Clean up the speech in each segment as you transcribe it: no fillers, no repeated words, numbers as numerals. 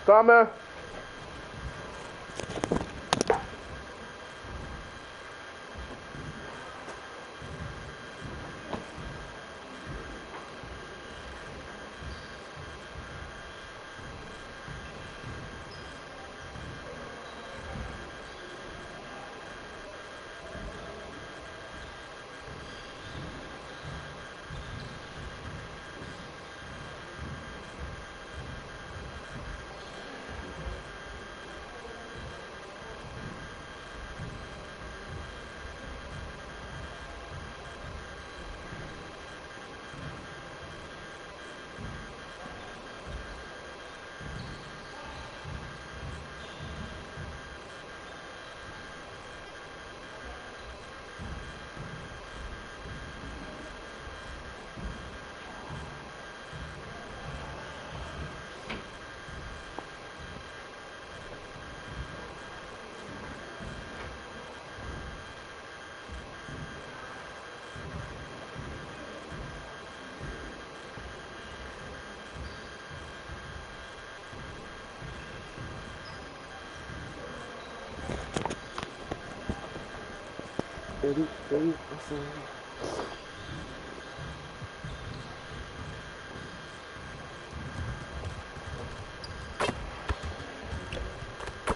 Summer.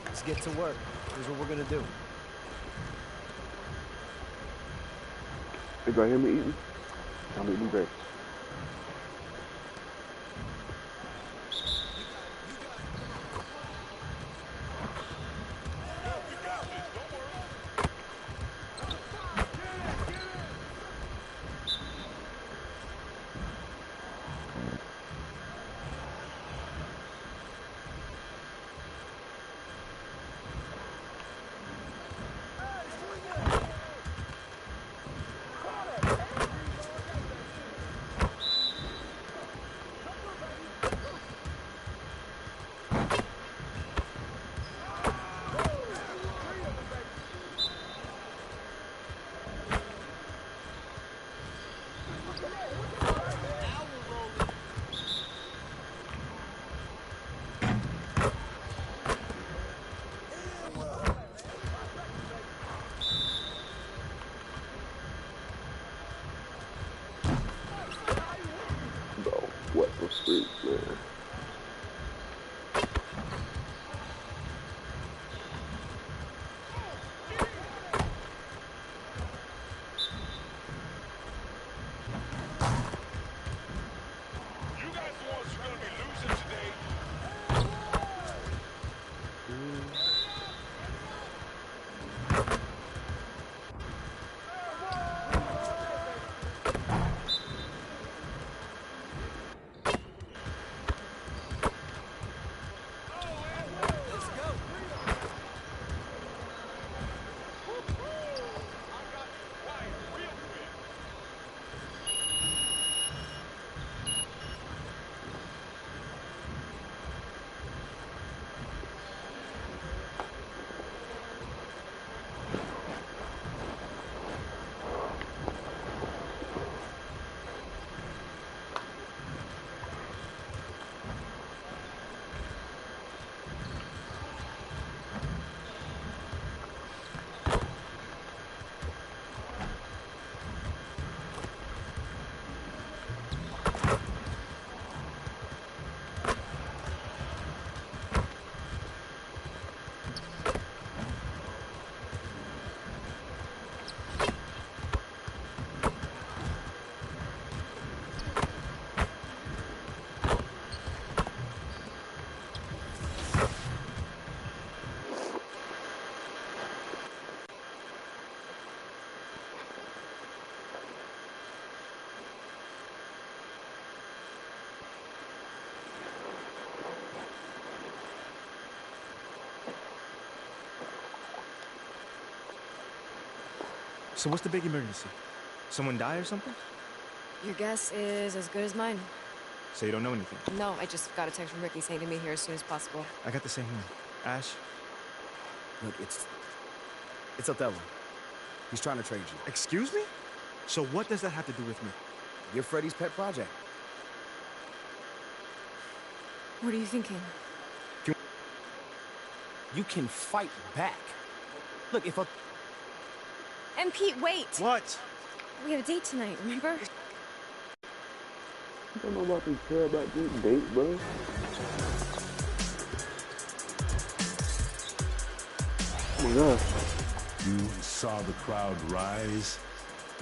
Let's get to work. Here's what we're gonna do. You gonna hear me eating? I'm eating grapes. What the street, man? So what's the big emergency? Someone die or something? Your guess is as good as mine. So you don't know anything? No, I just got a text from Ricky saying to meet here as soon as possible. I got the same one. Ash? Look, it's Othello. He's trying to trade you. Excuse me? So what does that have to do with me? You're Freddy's pet project. What are you thinking? If you you can fight back. Look, if a... And Pete, wait! What? We have a date tonight, remember? I don't know about to care about this date, bro. Oh my God. You saw the crowd rise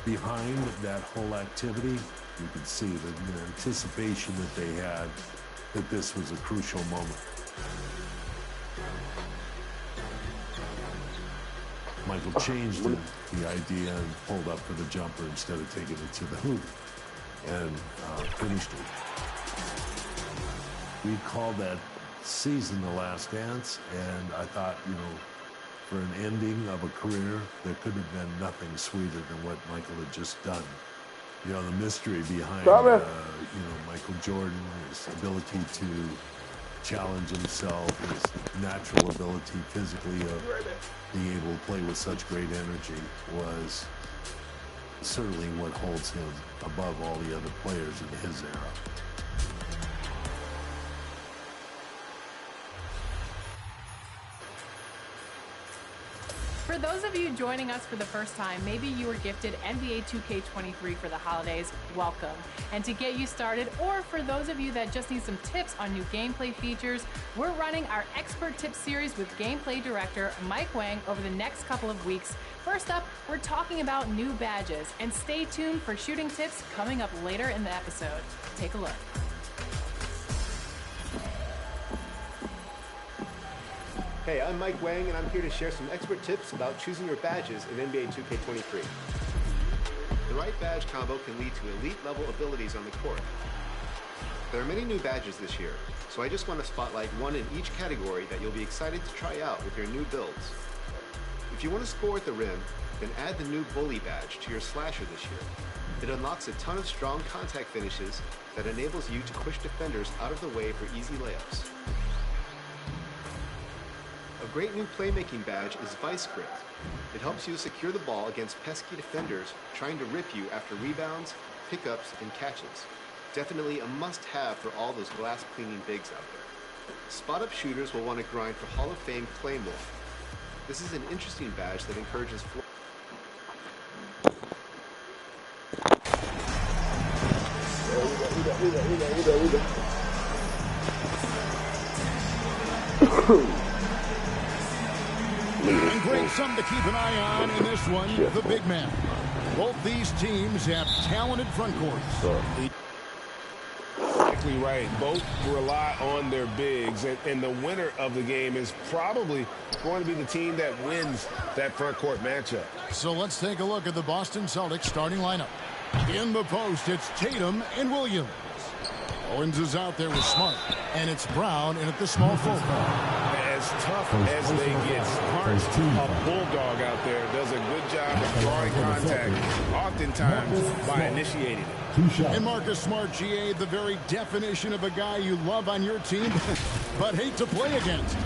behind that whole activity. You could see the anticipation that they had that this was a crucial moment. Michael changed the idea and pulled up for the jumper instead of taking it to the hoop and finished it. We called that season The Last Dance, and I thought, you know, for an ending of a career, there could have been nothing sweeter than what Michael had just done. You know, the mystery behind, Michael Jordan, his ability to challenge himself, his natural ability physically of being able to play with such great energy was certainly what holds him above all the other players in his era. For those of you joining us for the first time, maybe you were gifted NBA 2K23 for the holidays, welcome. And to get you started, or for those of you that just need some tips on new gameplay features, we're running our Expert Tips series with gameplay director Mike Wang over the next couple of weeks. First up, we're talking about new badges, and stay tuned for shooting tips coming up later in the episode. Take a look. Hey, I'm Mike Wang, and I'm here to share some expert tips about choosing your badges in NBA 2K23. The right badge combo can lead to elite-level abilities on the court. There are many new badges this year, so I just want to spotlight one in each category that you'll be excited to try out with your new builds. If you want to score at the rim, then add the new Bully badge to your slasher this year. It unlocks a ton of strong contact finishes that enables you to push defenders out of the way for easy layups. A great new playmaking badge is Vice Grip. It helps you secure the ball against pesky defenders trying to rip you after rebounds, pickups, and catches. Definitely a must-have for all those glass-cleaning bigs out there. Spot-up shooters will want to grind for Hall of Fame Claymore. This is an interesting badge that encourages floor. And great something to keep an eye on in this one, the big man. Both these teams have talented front courts. Exactly right. Both rely on their bigs, and the winner of the game is probably going to be the team that wins that front court matchup. So let's take a look at the Boston Celtics starting lineup. In the post, it's Tatum and Williams. Owens is out there with Smart, and it's Brown in at the small forward. As tough as they get, Smart, a bulldog out there, does a good job of drawing contact, oftentimes by initiating it. And Marcus Smart, GA, the very definition of a guy you love on your team, but hate to play against.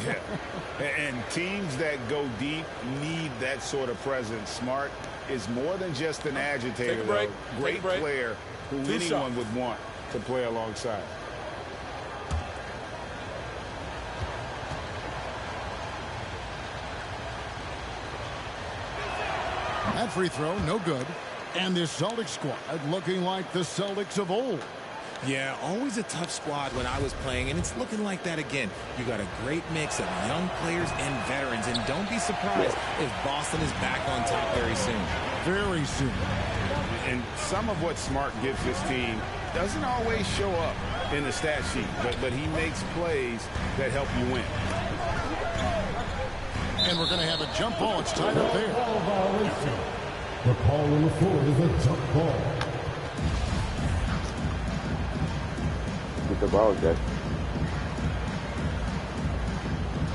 Yeah, and teams that go deep need that sort of presence. Smart is more than just an agitator, though. Great player who anyone would want to play alongside. That free throw, no good. And this Celtics squad looking like the Celtics of old. Yeah, always a tough squad when I was playing, and it's looking like that again. You got a great mix of young players and veterans, and don't be surprised if Boston is back on top very soon. Very soon. And some of what Smart gives his team doesn't always show up in the stat sheet, but he makes plays that help you win. And we're going to have a jump ball. It's tied up there. The call on the floor is a jump ball. Get the ball, Jack.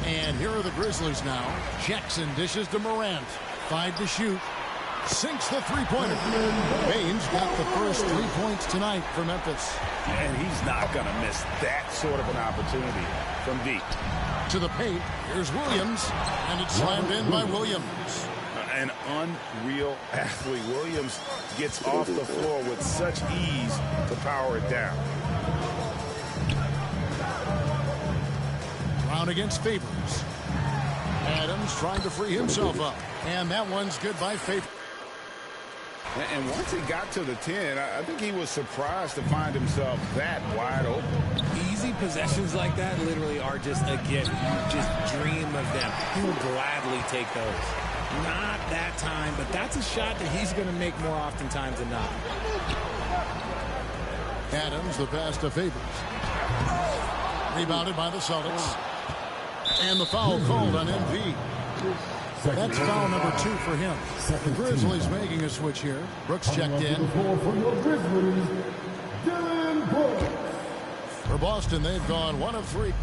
And here are the Grizzlies now. Jackson dishes to Morant. 5 to shoot. Sinks the three-pointer. Baines got the first 3 points tonight for Memphis. And he's not going to miss that sort of an opportunity from deep. To the paint, here's Williams, and it's slammed in by Williams. An unreal athlete. Williams gets off the floor with such ease to power it down. Brown against Favors. Adams trying to free himself up. And that one's good by Faith. And once he got to the 10, I think he was surprised to find himself that wide open. Easy possessions like that literally are just a gift. You just dream of them. He will gladly take those. Not that time, but that's a shot that he's going to make more oftentimes than not. Adams, the pass to Favors. Rebounded by the Celtics. And the foul called on MP. That's foul number 2 for him. The Grizzlies making a switch here. Brooks checked in. For Boston, they've gone 1 of 3.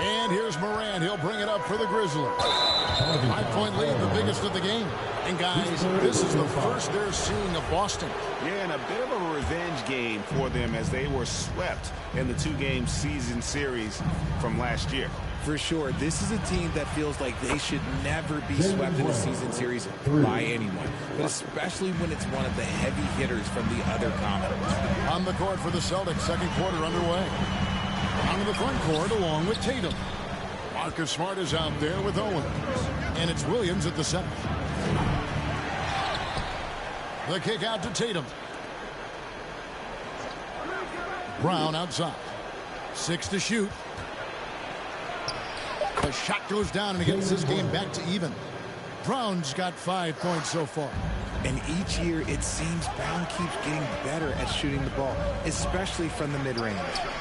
And here's Morant. He'll bring it up for the Grizzlies. 5-point lead, the biggest of the game. And guys, this is the first they're seeing of Boston. Yeah, and a bit of a revenge game for them as they were swept in the 2-game season series from last year. For sure, this is a team that feels like they should never be swept in a season series by anyone, but especially when it's one of the heavy hitters from the other conference. On the court for the Celtics, second quarter underway. Onto the front court along with Tatum. Marcus Smart is out there with Owens. And it's Williams at the center. The kick out to Tatum. Brown outside. 6 to shoot. The shot goes down and he gets this game back to even. Brown's got 5 points so far. And each year it seems Brown keeps getting better at shooting the ball, especially from the mid-range.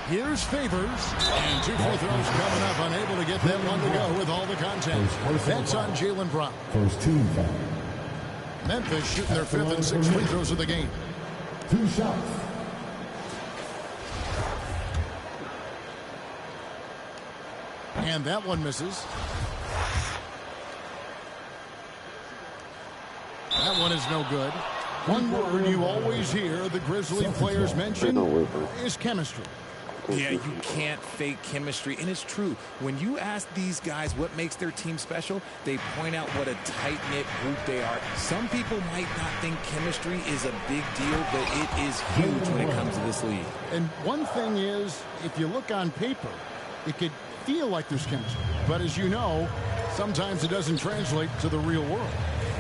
Here's Favors. And 2 free throws coming up. Unable to get that one to go with all the contact. That's on Jaylen Brown. First team foul. Memphis shooting their 5th and 6th free throws of the game. 2 shots. And that one misses. That one is no good. One word you always hear the Grizzly players mention is chemistry. Yeah, you can't fake chemistry, and it's true. When you ask these guys what makes their team special, they point out what a tight-knit group they are. Some people might not think chemistry is a big deal, but it is huge when it comes to this league. And one thing is, if you look on paper, it could feel like there's chemistry. But as you know, sometimes it doesn't translate to the real world.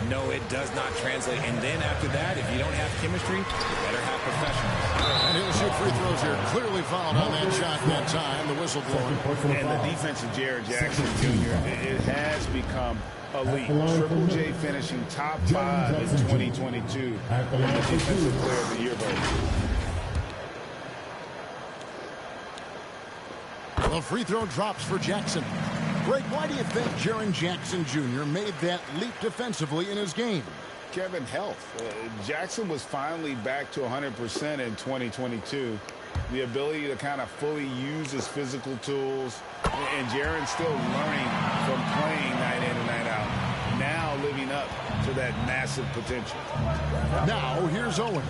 No, it does not translate. And then after that, if you don't have chemistry, you better have professionals. And he'll shoot free throws here. Clearly fouled on that shot that time. The whistle blowing. And the defense of Jared Jackson Jr., it has become elite. Triple J finishing top 5 in 2022 in the Defensive Player of the Year vote. The free throw drops for Jackson. Greg, why do you think Jaren Jackson Jr. made that leap defensively in his game? Kevin, health. Jackson was finally back to 100% in 2022. The ability to kind of fully use his physical tools. And Jaren's still learning from playing night in and night out. Now living up to that massive potential. Now, here's Owens.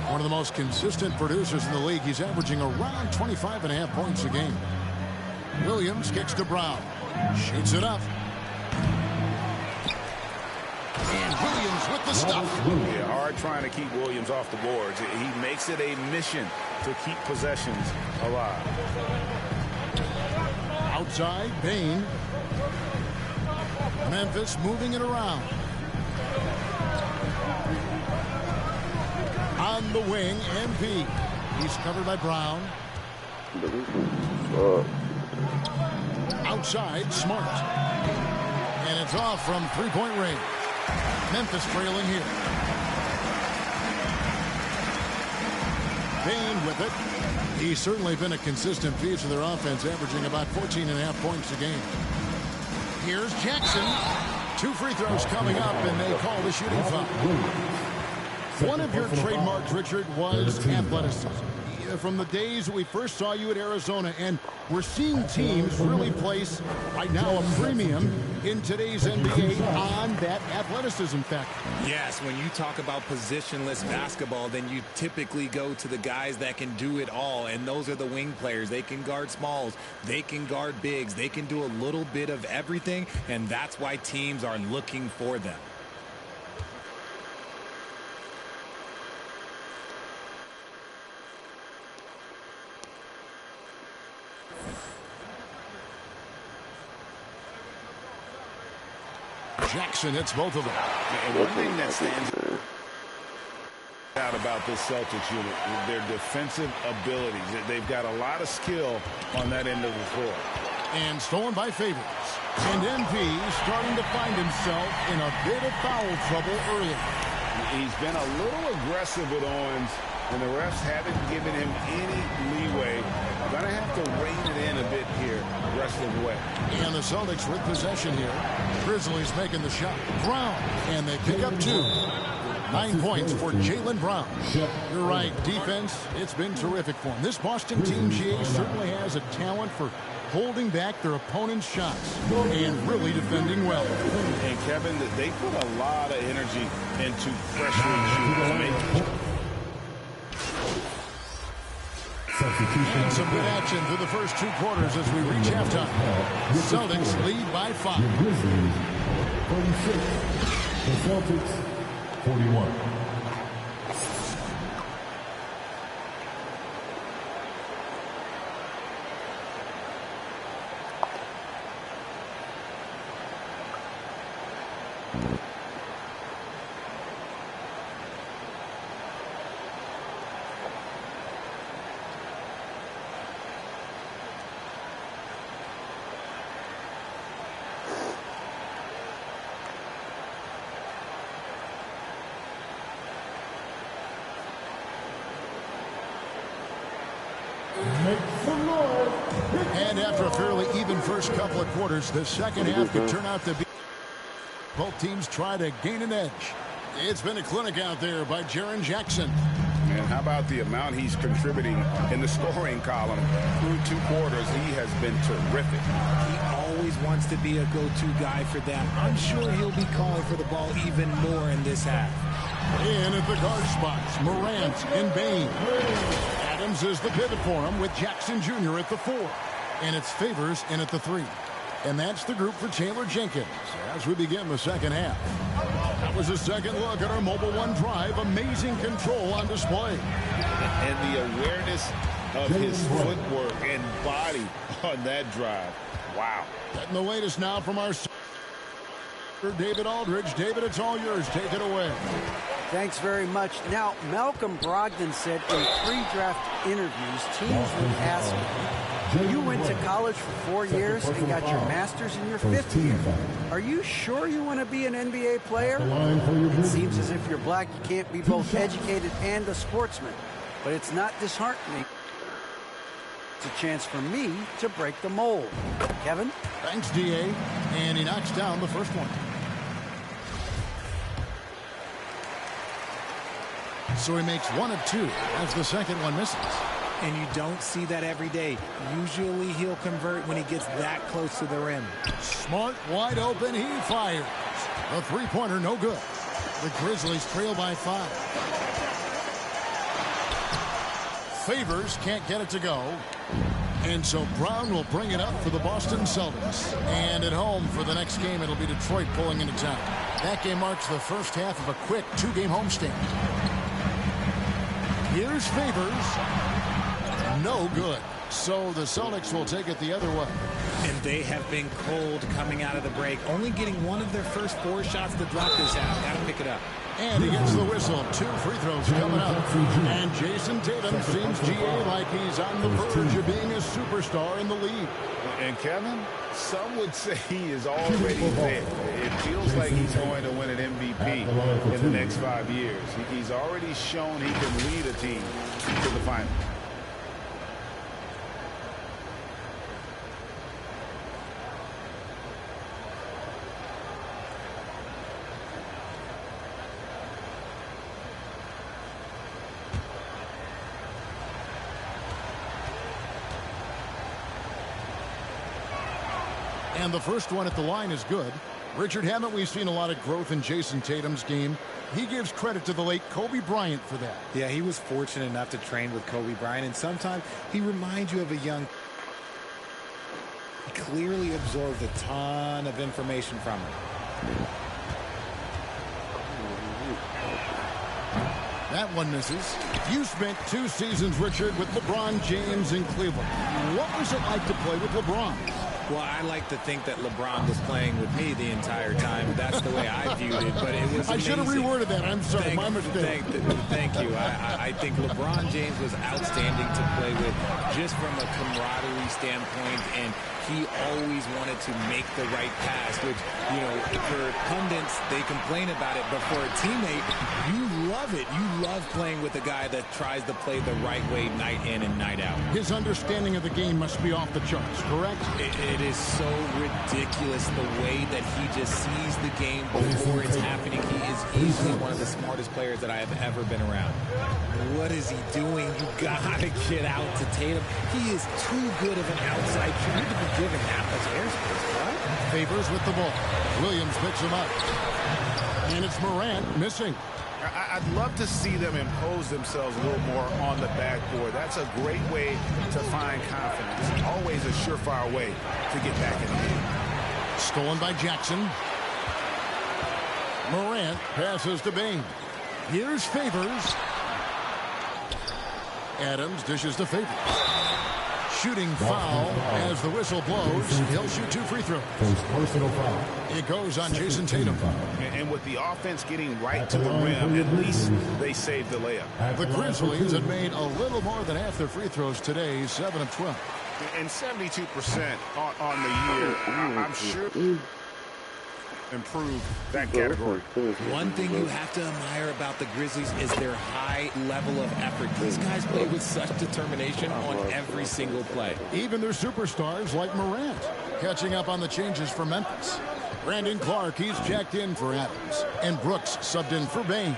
One of the most consistent producers in the league. He's averaging around 25.5 points a game. Williams kicks to Brown. Shoots it up. And Williams with the stuff. Yeah, hard trying to keep Williams off the boards. He makes it a mission to keep possessions alive. Outside, Bain. Memphis moving it around. On the wing, MP. He's covered by Brown. Outside, Smart. And it's off from three-point range. Memphis trailing here. Bain with it. He's certainly been a consistent piece of their offense, averaging about 14.5 points a game. Here's Jackson. 2 free throws coming up, and they call the shooting foul. One of your trademarks, Richard, was athleticism. From the days we first saw you at Arizona, and we're seeing teams really place, right now, a premium in today's NBA on that athleticism factor. Yes, when you talk about positionless basketball, then you typically go to the guys that can do it all, and those are the wing players. They can guard smalls, they can guard bigs, they can do a little bit of everything, and that's why teams are looking for them. Jackson hits both of them. And one thing that stands out about this Celtics unit is their defensive abilities. They've got a lot of skill on that end of the floor. And stolen by Favors. And MP starting to find himself in a bit of foul trouble early. He's been a little aggressive with Owens, and the refs haven't given him any leeway. Going to have to rein it in a bit here the rest of the way. And the Celtics with possession here. Grizzlies making the shot. Brown. And they pick up 2. 9 points for Jaylen Brown. You're right. Defense, it's been terrific for him. This Boston team, GA, certainly has a talent for holding back their opponent's shots and really defending well. And Kevin, they put a lot of energy into pressuring shooters. And some good action through the first 2 quarters as we reach halftime. Celtics lead by 5. The Grizzlies 46. The Celtics 41. And after a fairly even first couple of quarters, the second half could turn out to be. Both teams try to gain an edge. It's been a clinic out there by Jaren Jackson. And how about the amount he's contributing in the scoring column through 2 quarters? He has been terrific. He always wants to be a go-to guy for them. I'm sure he'll be calling for the ball even more in this half. In at the guard spots, Morant and Bain. Adams is the pivot for him with Jackson Jr. at the 4. And it's Favors in at the 3. And that's the group for Taylor Jenkins as we begin the second half. That was a second look at our Mobile One drive. Amazing control on display. And the awareness of his footwork and body on that drive. Wow. Getting the latest now from our David Aldridge. David, it's all yours. Take it away. Thanks very much. Now, Malcolm Brogdon said in pre-draft interviews, teams would ask him, you went to college for 4 years and got your master's in your 5th year. Are you sure you want to be an NBA player? It seems as if you're black, you can't be both educated and a sportsman. But it's not disheartening. It's a chance for me to break the mold. Kevin? Thanks, D.A. And he knocks down the first one. So he makes 1 of 2 as the second one misses. And you don't see that every day. Usually he'll convert when he gets that close to the rim. Smart, wide open, he fires. The three-pointer, no good. The Grizzlies trail by 5. Favors can't get it to go. And so Brown will bring it up for the Boston Celtics. And at home for the next game, it'll be Detroit pulling into town. That game marks the first half of a quick 2-game homestand. Here's Favors. No good. So the Celtics will take it the other way. And they have been cold coming out of the break. Only getting one of their first 4 shots to drop this half. Got to pick it up. And he gets the whistle. 2 free throws coming up. And Jason Tatum seems, GA, like he's on the verge of being a superstar in the league. And Kevin, some would say he is already there. It feels like he's going to win an MVP in the next 5 years. He's already shown he can lead a team to the final. And the first one at the line is good. Richard, haven't we seen a lot of growth in Jason Tatum's game? He gives credit to the late Kobe Bryant for that. Yeah, he was fortunate enough to train with Kobe Bryant, and sometimes he reminds you of a young... He clearly absorbed a ton of information from him. That one misses. You spent 2 seasons, Richard, with LeBron James in Cleveland. What was it like to play with LeBron? Well, I like to think that LeBron was playing with me the entire time. That's the way I viewed it, but it was amazing. I should have reworded that. I'm sorry, my mistake. Thank you. I think LeBron James was outstanding to play with just from a camaraderie standpoint, and he always wanted to make the right pass, which, you know, for pundits, they complain about it, but for a teammate, you love it. You love playing with a guy that tries to play the right way night in and night out. His understanding of the game must be off the charts, correct? It is so ridiculous the way that he just sees the game before it's happening. He is easily one of the smartest players that I have ever been around. What is he doing? You gotta get out to Tatum. He is too good of an outside shooter to be given that much airspace. What? Favors with the ball. Williams picks him up. And it's Morant missing. I'd love to see them impose themselves a little more on the backboard. That's a great way to find confidence. Always a surefire way to get back in the game. Stolen by Jackson. Morant passes to Bain. Here's Favors. Adams dishes to Favors. Shooting foul as the whistle blows. He'll shoot 2 free throws. Personal foul. It goes on Jason Tatum. And with the offense getting right to the rim, at least they saved the layup. The Grizzlies have made a little more than half their free throws today, 7 of 12. And 72% on the year, I'm sure improve that category. One thing you have to admire about the Grizzlies is their high level of effort. These guys play with such determination on every single play. Even their superstars like Morant catching up on the changes for Memphis. Brandon Clark, he's checked in for Adams. And Brooks subbed in for Bain.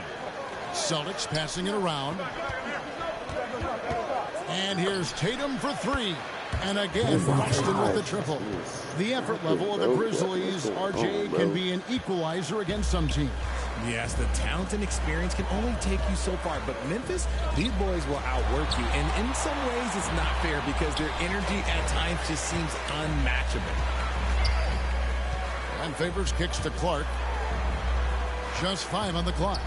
Celtics passing it around. And here's Tatum for 3. And again, Boston with the triple. The effort level of the Grizzlies, RJ, can be an equalizer against some teams. Yes, the talent and experience can only take you so far. But Memphis, these boys will outwork you. And in some ways, it's not fair because their energy at times just seems unmatchable. And Favors kicks to Clark. Just 5 on the clock.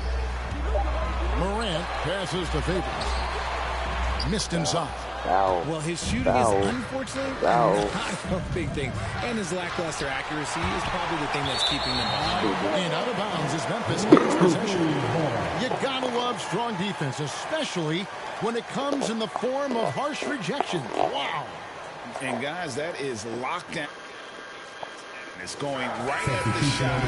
Morant passes to Favors. Missed inside. Well, his shooting is unfortunately not a big thing. And his lackluster accuracy is probably the thing that's keeping them behind. And out of bounds as Memphis gains possession. You gotta love strong defense, especially when it comes in the form of harsh rejection. Wow. And guys, that is locked down. It's going right at the shot.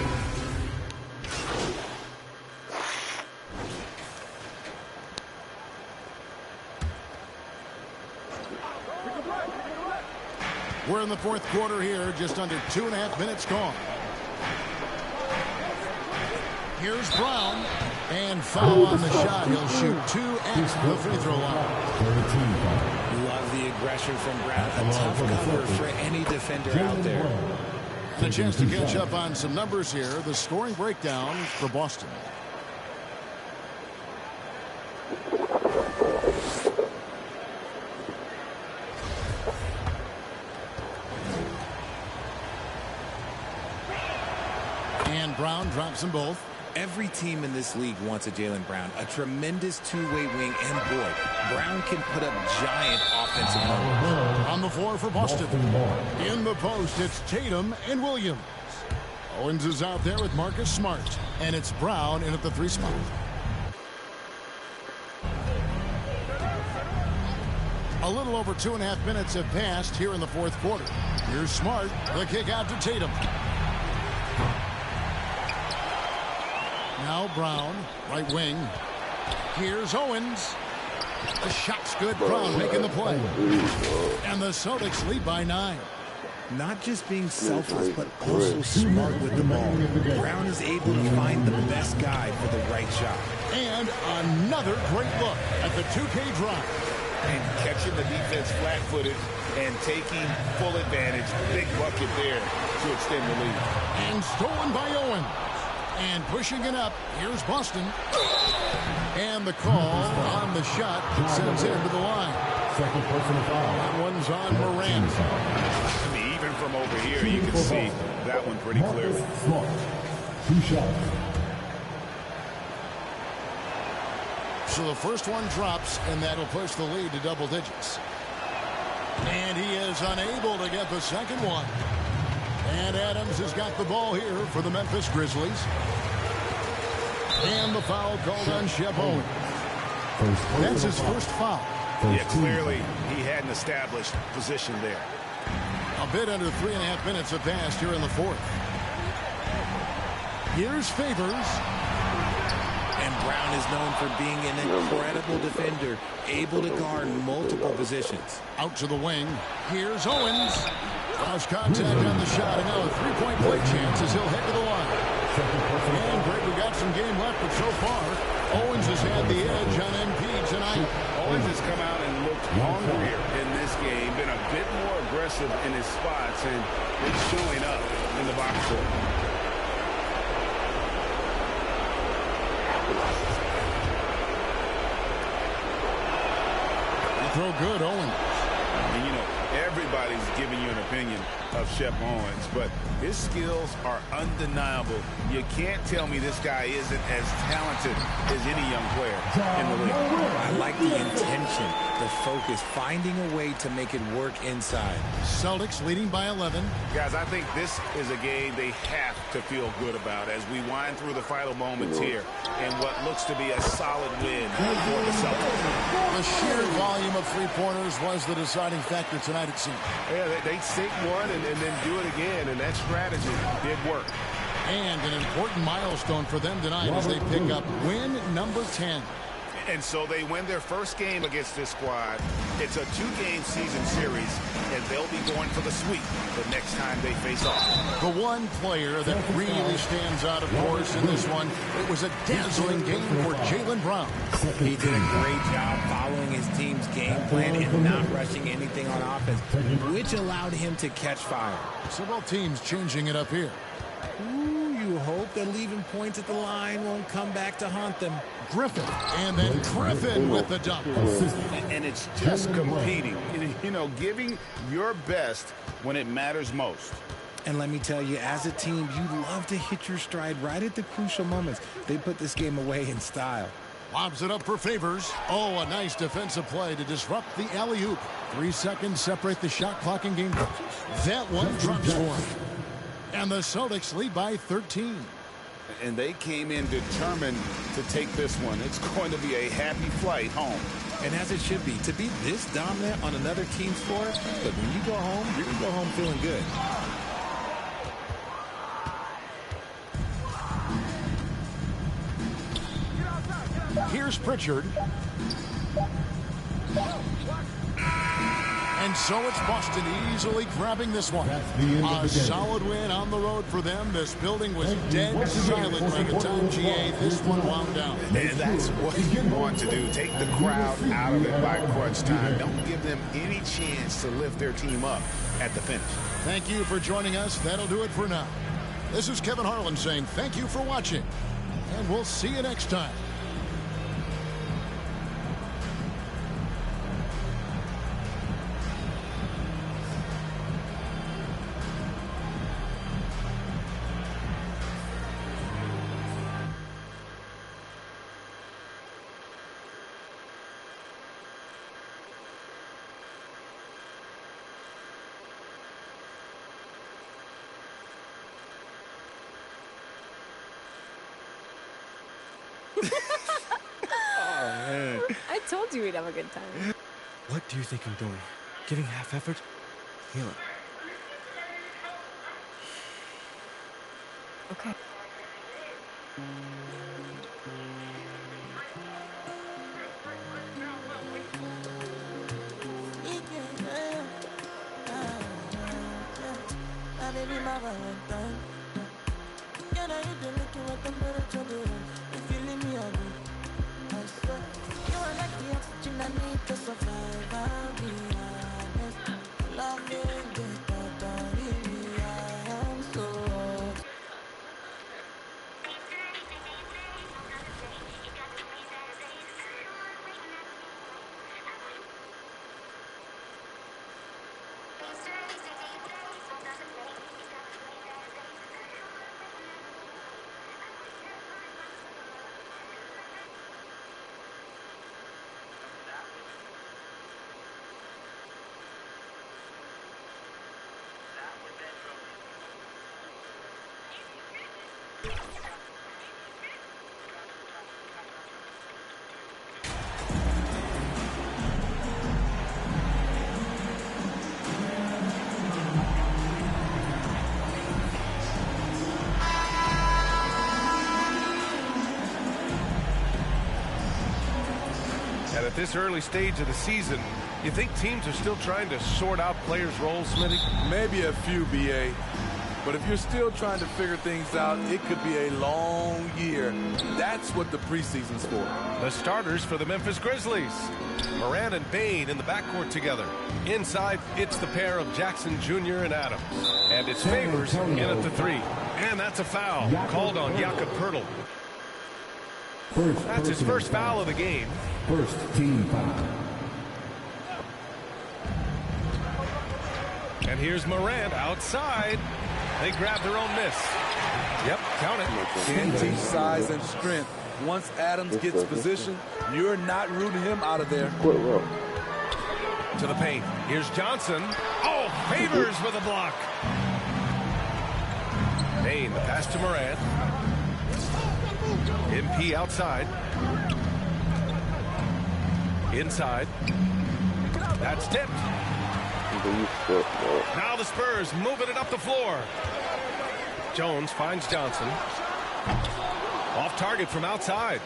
We're in the fourth quarter here, just under 2.5 minutes gone. Here's Brown, and foul on the shot. He'll shoot 2 at the free throw line. Love the aggression from Brown. A tough cover for any defender out there. The chance to catch up on some numbers here. The scoring breakdown for Boston. And Brown drops them both. Every team in this league wants a Jaylen Brown, a tremendous two-way wing, and boy, Brown can put up giant offensive numbers. On the floor for Boston. In the post, it's Tatum and Williams. Owens is out there with Marcus Smart, and it's Brown in at the 3 spot. A little over 2.5 minutes have passed here in the fourth quarter. Here's Smart, the kick out to Tatum. Now Brown, right wing. Here's Owens. The shot's good. Brown making the play. And the Celtics lead by 9. Not just being selfless, but also smart with the ball. Brown is able to find the best guy for the right shot. And another great look at the 2K drive. And catching the defense flat-footed and taking full advantage. Big bucket there to extend the lead. And stolen by Owens. And pushing it up, here's Boston. And the call on the shot sends it into the line. Second personal foul. That one's on Morant. I mean, even from over here, you can see that one pretty clearly. Smart. 2 shots. So the first one drops, and that'll push the lead to double digits. And he is unable to get the second one. And Adams has got the ball here for the Memphis Grizzlies. And the foul called on Shep Owen. That's his first foul. Yeah, clearly he had an established position there. A bit under 3.5 minutes have passed here in the fourth. Here's Favors. And Brown is known for being an incredible defender, able to guard multiple positions. Out to the wing. Here's Owens. Lost contact on the shot, and now a three-point play chance as he'll head to the line. And Greg, we got some game left, but so far, Owens has had the edge on MP tonight. Owens has come out and looked hungrier in this game, been a bit more aggressive in his spots, and it's showing up in the box score. Throw good, Owens. And, you know, everybody's giving you an opinion of Shep Owens, but his skills are undeniable. You can't tell me this guy isn't as talented as any young player in the league. I like the intention, the focus, finding a way to make it work inside. Celtics leading by 11. Guys, I think this is a game they have to feel good about as we wind through the final moments here in what looks to be a solid win for the Celtics. The sheer volume of three-pointers was the deciding factor tonight, it seemed. Yeah, they sink one and then do it again, and that strategy did work. And an important milestone for them tonight as they pick up win number 10. And so they win their first game against this squad. It's a 2-game season series, and they'll be going for the sweep the next time they face off. The one player that really stands out, of course, in this one, it was a dazzling game for Jaylen Brown. He did a great job following his team's game plan and not rushing anything on offense, which allowed him to catch fire. So both teams changing it up here. Ooh, you hope that leaving points at the line won't come back to haunt them. Griffin, and then Griffin with the dunk. And it's just competing, you know, giving your best when it matters most. And let me tell you, as a team, you love to hit your stride right at the crucial moments. They put this game away in style. Lobs it up for Favors. Oh, a nice defensive play to disrupt the alley-oop. 3 seconds separate the shot clock and game. That one drops for him. And the Celtics lead by 13. And they came in determined to take this one. It's going to be a happy flight home. And as it should be, to be this dominant on another team's floor, but when you go home, you're going to go home feeling good. Here's Pritchard. And so it's Boston easily grabbing this one. A solid win on the road for them. This building was dead silent by the time GA this one wound down. And that's what you want to do. Take the crowd out of it by crunch time. Don't give them any chance to lift their team up at the finish. Thank you for joining us. That'll do it for now. This is Kevin Harlan saying thank you for watching. And we'll see you next time. I told you we'd have a good time. What do you think I'm doing? Giving half effort? Heal it. Okay. at this early stage of the season, you think teams are still trying to sort out players' roles, Smitty? Maybe a few, BA. But if you're still trying to figure things out, it could be a long year. That's what the preseason's for. The starters for the Memphis Grizzlies. Morant and Bane in the backcourt together. Inside, it's the pair of Jackson Jr. and Adams. And it's Favors in at the 3. And that's a foul called on Jakob Poeltl. That's his first foul of the game. First team foul. And here's Morant outside. They grab their own miss. Yep, count it. Can't teach size and strength. Once Adams gets position, you're not rooting him out of there. To the paint. Here's Johnson. Oh, Favors with a block. Bane, the pass to Morant. MP outside. Inside. That's tipped. Now the Spurs moving it up the floor. Jones finds Johnson. Off target from outside.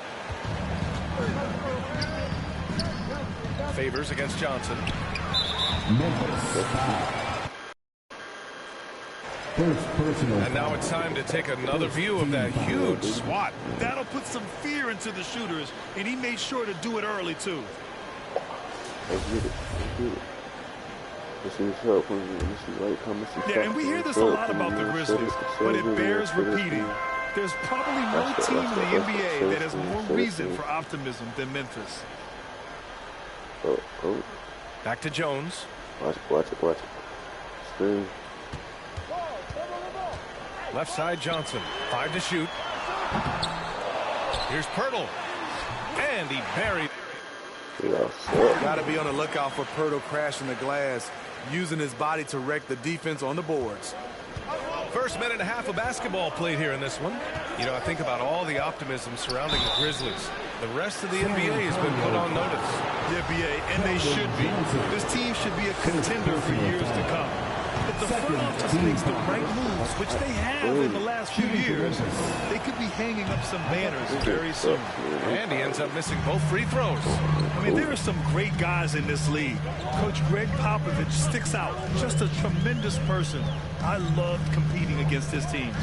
Favors against Johnson. And now it's time to take another view of that huge swat. That'll put some fear into the shooters, and he made sure to do it early, too. Yeah, and we hear this a lot about the Grizzlies, but it bears repeating. There's probably no team in the NBA that has more reason for optimism than Memphis. Back to Jones. Watch it. Screen. Left side Johnson. 5 to shoot. Here's Poeltl. And he buried. Got to be on the lookout for Poeltl crashing the glass, using his body to wreck the defense on the boards. First minute and a half of basketball played here in this one. You know, I think about all the optimism surrounding the Grizzlies. The rest of the NBA has been put on notice. Yeah, BA, and they should be. This team should be a contender for years to come. If the front office makes the right moves, which they have in the last few years, they could be hanging up some banners very soon. And he ends up missing both free throws. I mean, there are some great guys in this league. Coach Greg Popovich sticks out. Just a tremendous person. I loved competing against his teams.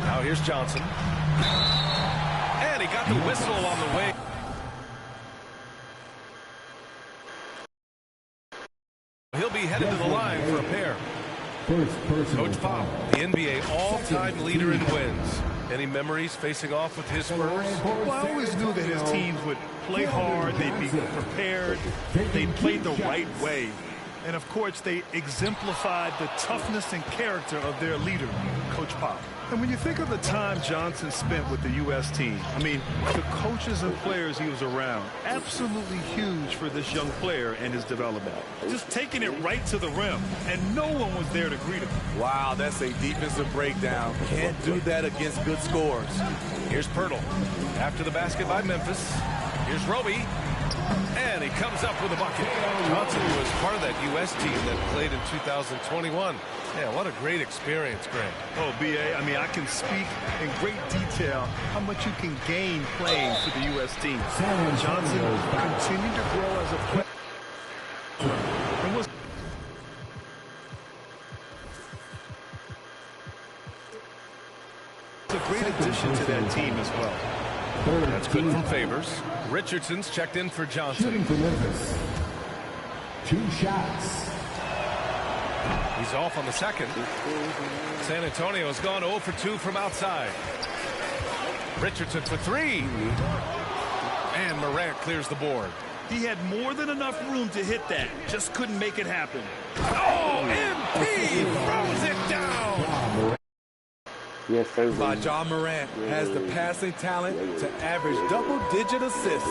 Now here's Johnson. And he got the whistle on the way. He'll be headed to the line for a pair. Coach Pop, the NBA all-time leader in wins. Any memories facing off with his Spurs? Well, I always knew that his teams would play hard, they'd be prepared, they'd play the right way. And, of course, they exemplified the toughness and character of their leader, Coach Pop. And when you think of the time Johnson spent with the U.S. team, I mean, the coaches and players he was around, absolutely huge for this young player and his development. Just taking it right to the rim, and no one was there to greet him. Wow, that's a defensive breakdown. Can't do that against good scores. Here's Poeltl. After the basket by Memphis. Here's Roby. And he comes up with a bucket. Johnson was part of that U.S. team that played in 2021. Yeah, what a great experience, Greg. Oh, B.A., I mean, I can speak in great detail how much you can gain playing for the U.S. team. Johnson continued to grow as a player. And was a great addition to that team as well. That's good from Favors. Richardson's checked in for Johnson. Shooting for Memphis. 2 shots. He's off on the second. San Antonio's gone 0 for 2 from outside. Richardson for 3. And Morant clears the board. He had more than enough room to hit that. Just couldn't make it happen. Oh, MP throws it down. Yes, by John Morant has the passing talent to average double-digit assists.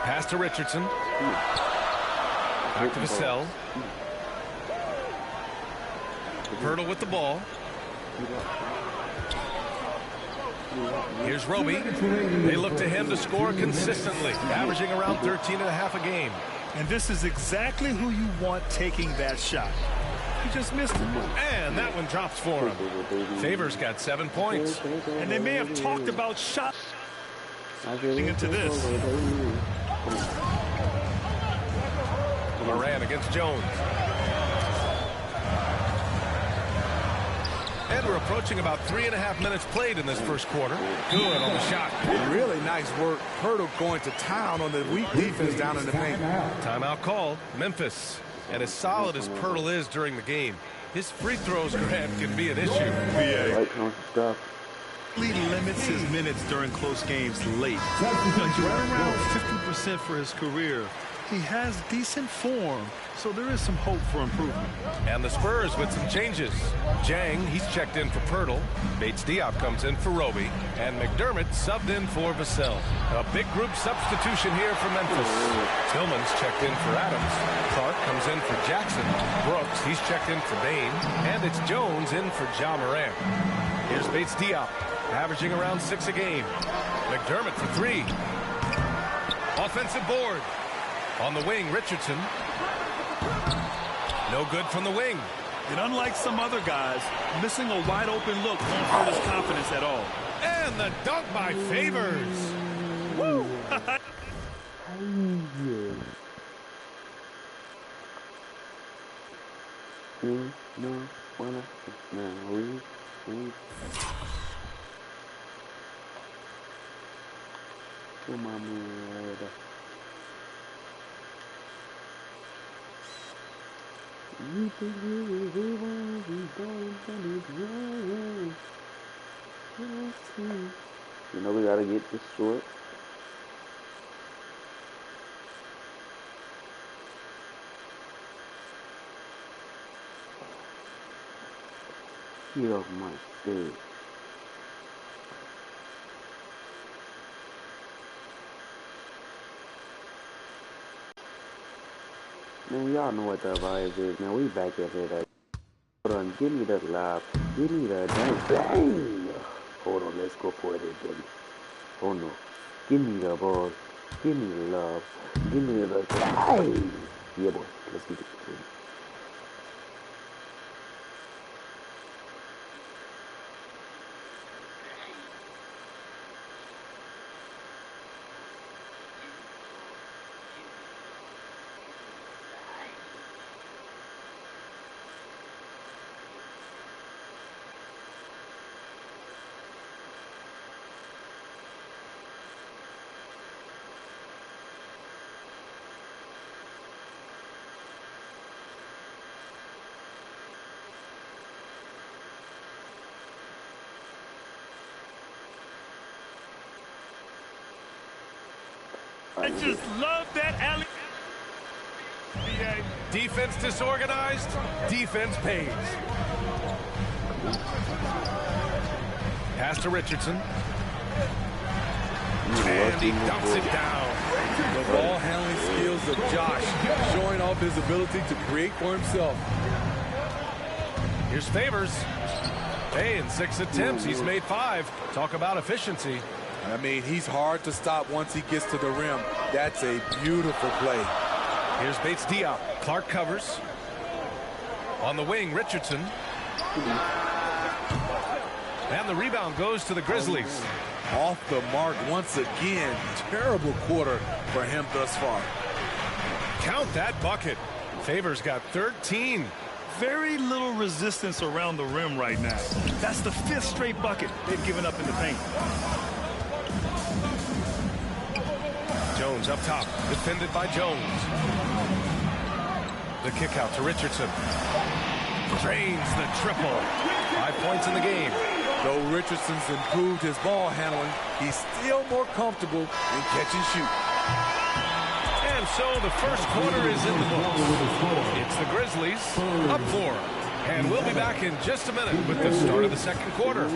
Pass to Richardson. Back to Vassell. Poeltl with the ball. Here's Roby. They look to him to score consistently, averaging around 13.5 a game. And this is exactly who you want taking that shot. He just missed it. And that one drops for him. Favors got 7 points. And they may have talked about shot. Into this. Moran against Jones. And we're approaching about 3.5 minutes played in this first quarter. Good on the shot. Really nice work. Hurdle going to town on the weak defense down in the paint. Timeout called. Memphis. And as solid as Pirtle is during the game, his free throws, Grant, can be an issue. He limits his minutes during close games late. He's right around 50% for his career. He has decent form, so there is some hope for improvement. And the Spurs with some changes. Jang, he's checked in for Pirtle. Bates Diop comes in for Roby. And McDermott subbed in for Vassell. A big group substitution here for Memphis. Tillman's checked in for Adams. Clark comes in for Jackson. Brooks, he's checked in for Bain. And it's Jones in for Ja Morant. Here's Bates Diop, averaging around 6 a game. McDermott for 3. Offensive board. On the wing, Richardson. No good from the wing. And unlike some other guys, missing a wide open look won't hurt his confidence at all. And the dunk by Favors. Woo! You know we gotta get this short. Get off my stage. Man, y'all know what the vibes is, man. We back at it. Hold on, give me that live. Give me that bang. Hold on, let's go for it again. Oh no. Give me the ball. Give me the love. Give me the bang. Yeah, boy. Let's get it. I just love that alley. Defense disorganized. Defense pays. Pass to Richardson. And he dumps it down. The ball handling skills of Josh, showing off his ability to create for himself. Here's Favors. Hey, in 6 attempts, he's made 5. Talk about efficiency. I mean, he's hard to stop once he gets to the rim. That's a beautiful play. Here's Bates Diop. Clark covers. On the wing, Richardson. And the rebound goes to the Grizzlies. Off the mark once again. Terrible quarter for him thus far. Count that bucket. Favors got 13. Very little resistance around the rim right now. That's the 5th straight bucket they've given up in the paint. Jones up top, defended by Jones. The kick out to Richardson. Drains the triple. 5 points in the game. Though Richardson's improved his ball handling, he's still more comfortable in catch and shoot. And so the first quarter is in the books. It's the Grizzlies up 4. And we'll be back in just a minute with the start of the second quarter.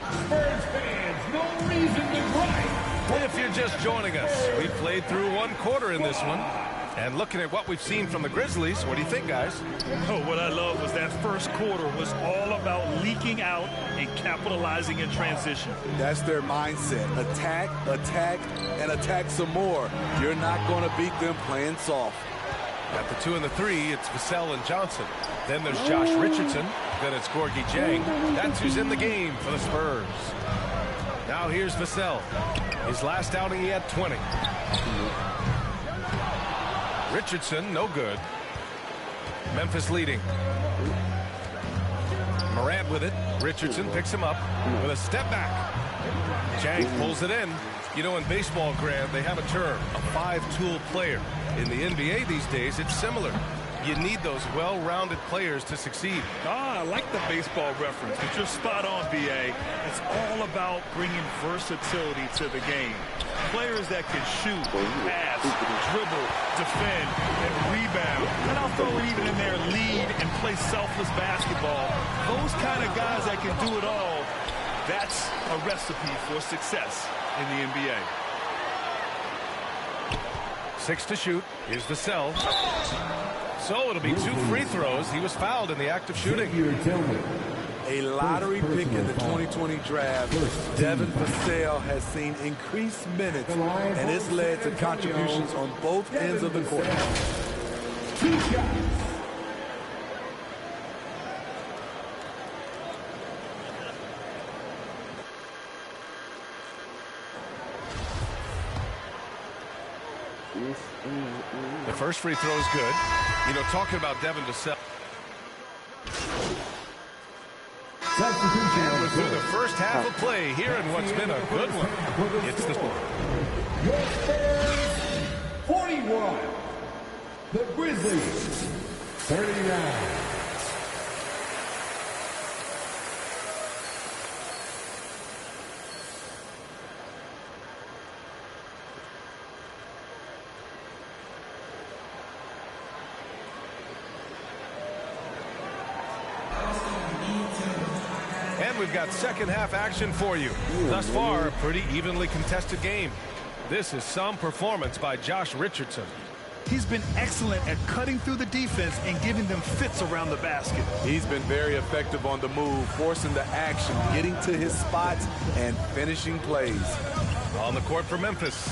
Spurs fans, no reason to gripe. If you're just joining us, we played through 1 quarter in this one. And looking at what we've seen from the Grizzlies, what do you think, guys? Oh, what I love was that first quarter was all about leaking out and capitalizing in transition. That's their mindset. Attack, attack, and attack some more. You're not going to beat them playing soft. At the 2 and the 3, it's Vassell and Johnson. Then there's Josh Richardson. Then it's Gorgie Jang. That's who's in the game for the Spurs. Now here's Vassell. His last outing, he had 20. Richardson, no good. Memphis leading. Morant with it. Richardson picks him up with a step back. Jang pulls it in. You know, in baseball, Grant, they have a term, a five-tool player. In the NBA these days, it's similar. You need those well-rounded players to succeed. I like the baseball reference, but you're spot on, B.A. It's all about bringing versatility to the game. Players that can shoot, pass, dribble, defend, and rebound. And I'll throw it even in there, lead and play selfless basketball. Those kind of guys that can do it all, that's a recipe for success in the NBA. 6 to shoot. Here's Vassell. So it'll be 2 free throws. He was fouled in the act of shooting. A lottery pick in the 2020 draft, Devin Vassell has seen increased minutes, and it's led to contributions on both ends of the court. 2 shots. The first free throw is good. You know, talking about Devin Vassell. And we're through the first half of play here in what's been a good one. It's the score. Your Spurs, 41. The Grizzlies, 39. We've got second half action for you. Thus far, a pretty evenly contested game. This is some performance by Josh Richardson. He's been excellent at cutting through the defense and giving them fits around the basket. He's been very effective on the move, forcing the action, getting to his spots, and finishing plays. On the court for Memphis.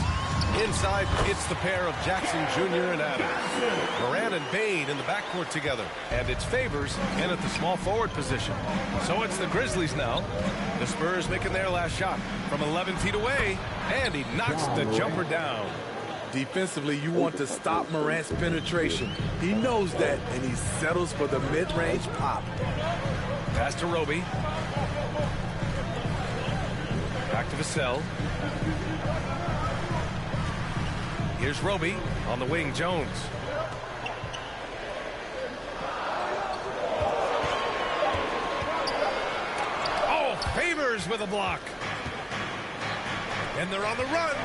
Inside, it's the pair of Jackson Jr. and Adams. Morant and Bane in the backcourt together. And it's Favors in at the small forward position. So it's the Grizzlies now. The Spurs making their last shot from 11 feet away. And he knocks the jumper down. Defensively, you want to stop Morant's penetration. He knows that, and he settles for the mid-range pop. Pass to Roby. Back to Vassell. Here's Roby on the wing, Jones. Oh, Favors with a block. And they're on the run.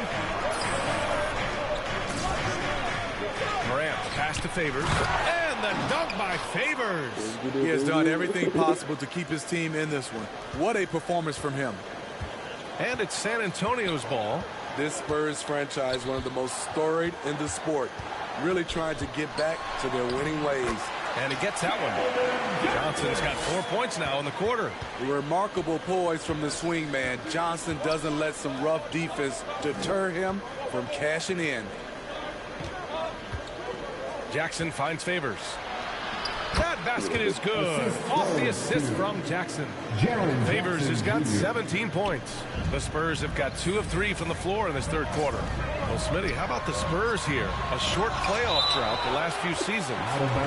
Morant pass to Favors. And the dunk by Favors. He has done everything possible to keep his team in this one. What a performance from him. And it's San Antonio's ball. This Spurs franchise, one of the most storied in the sport, really trying to get back to their winning ways. And he gets that one. Johnson's got 4 points now in the quarter. Remarkable poise from the swing man. Johnson doesn't let some rough defense deter him from cashing in. Jackson finds Favors. That basket is good. Off the assist from Jackson. Favors has got 17 points. The Spurs have got 2 of 3 from the floor in this third quarter. Well, Smitty, how about the Spurs here? A short playoff drought the last few seasons.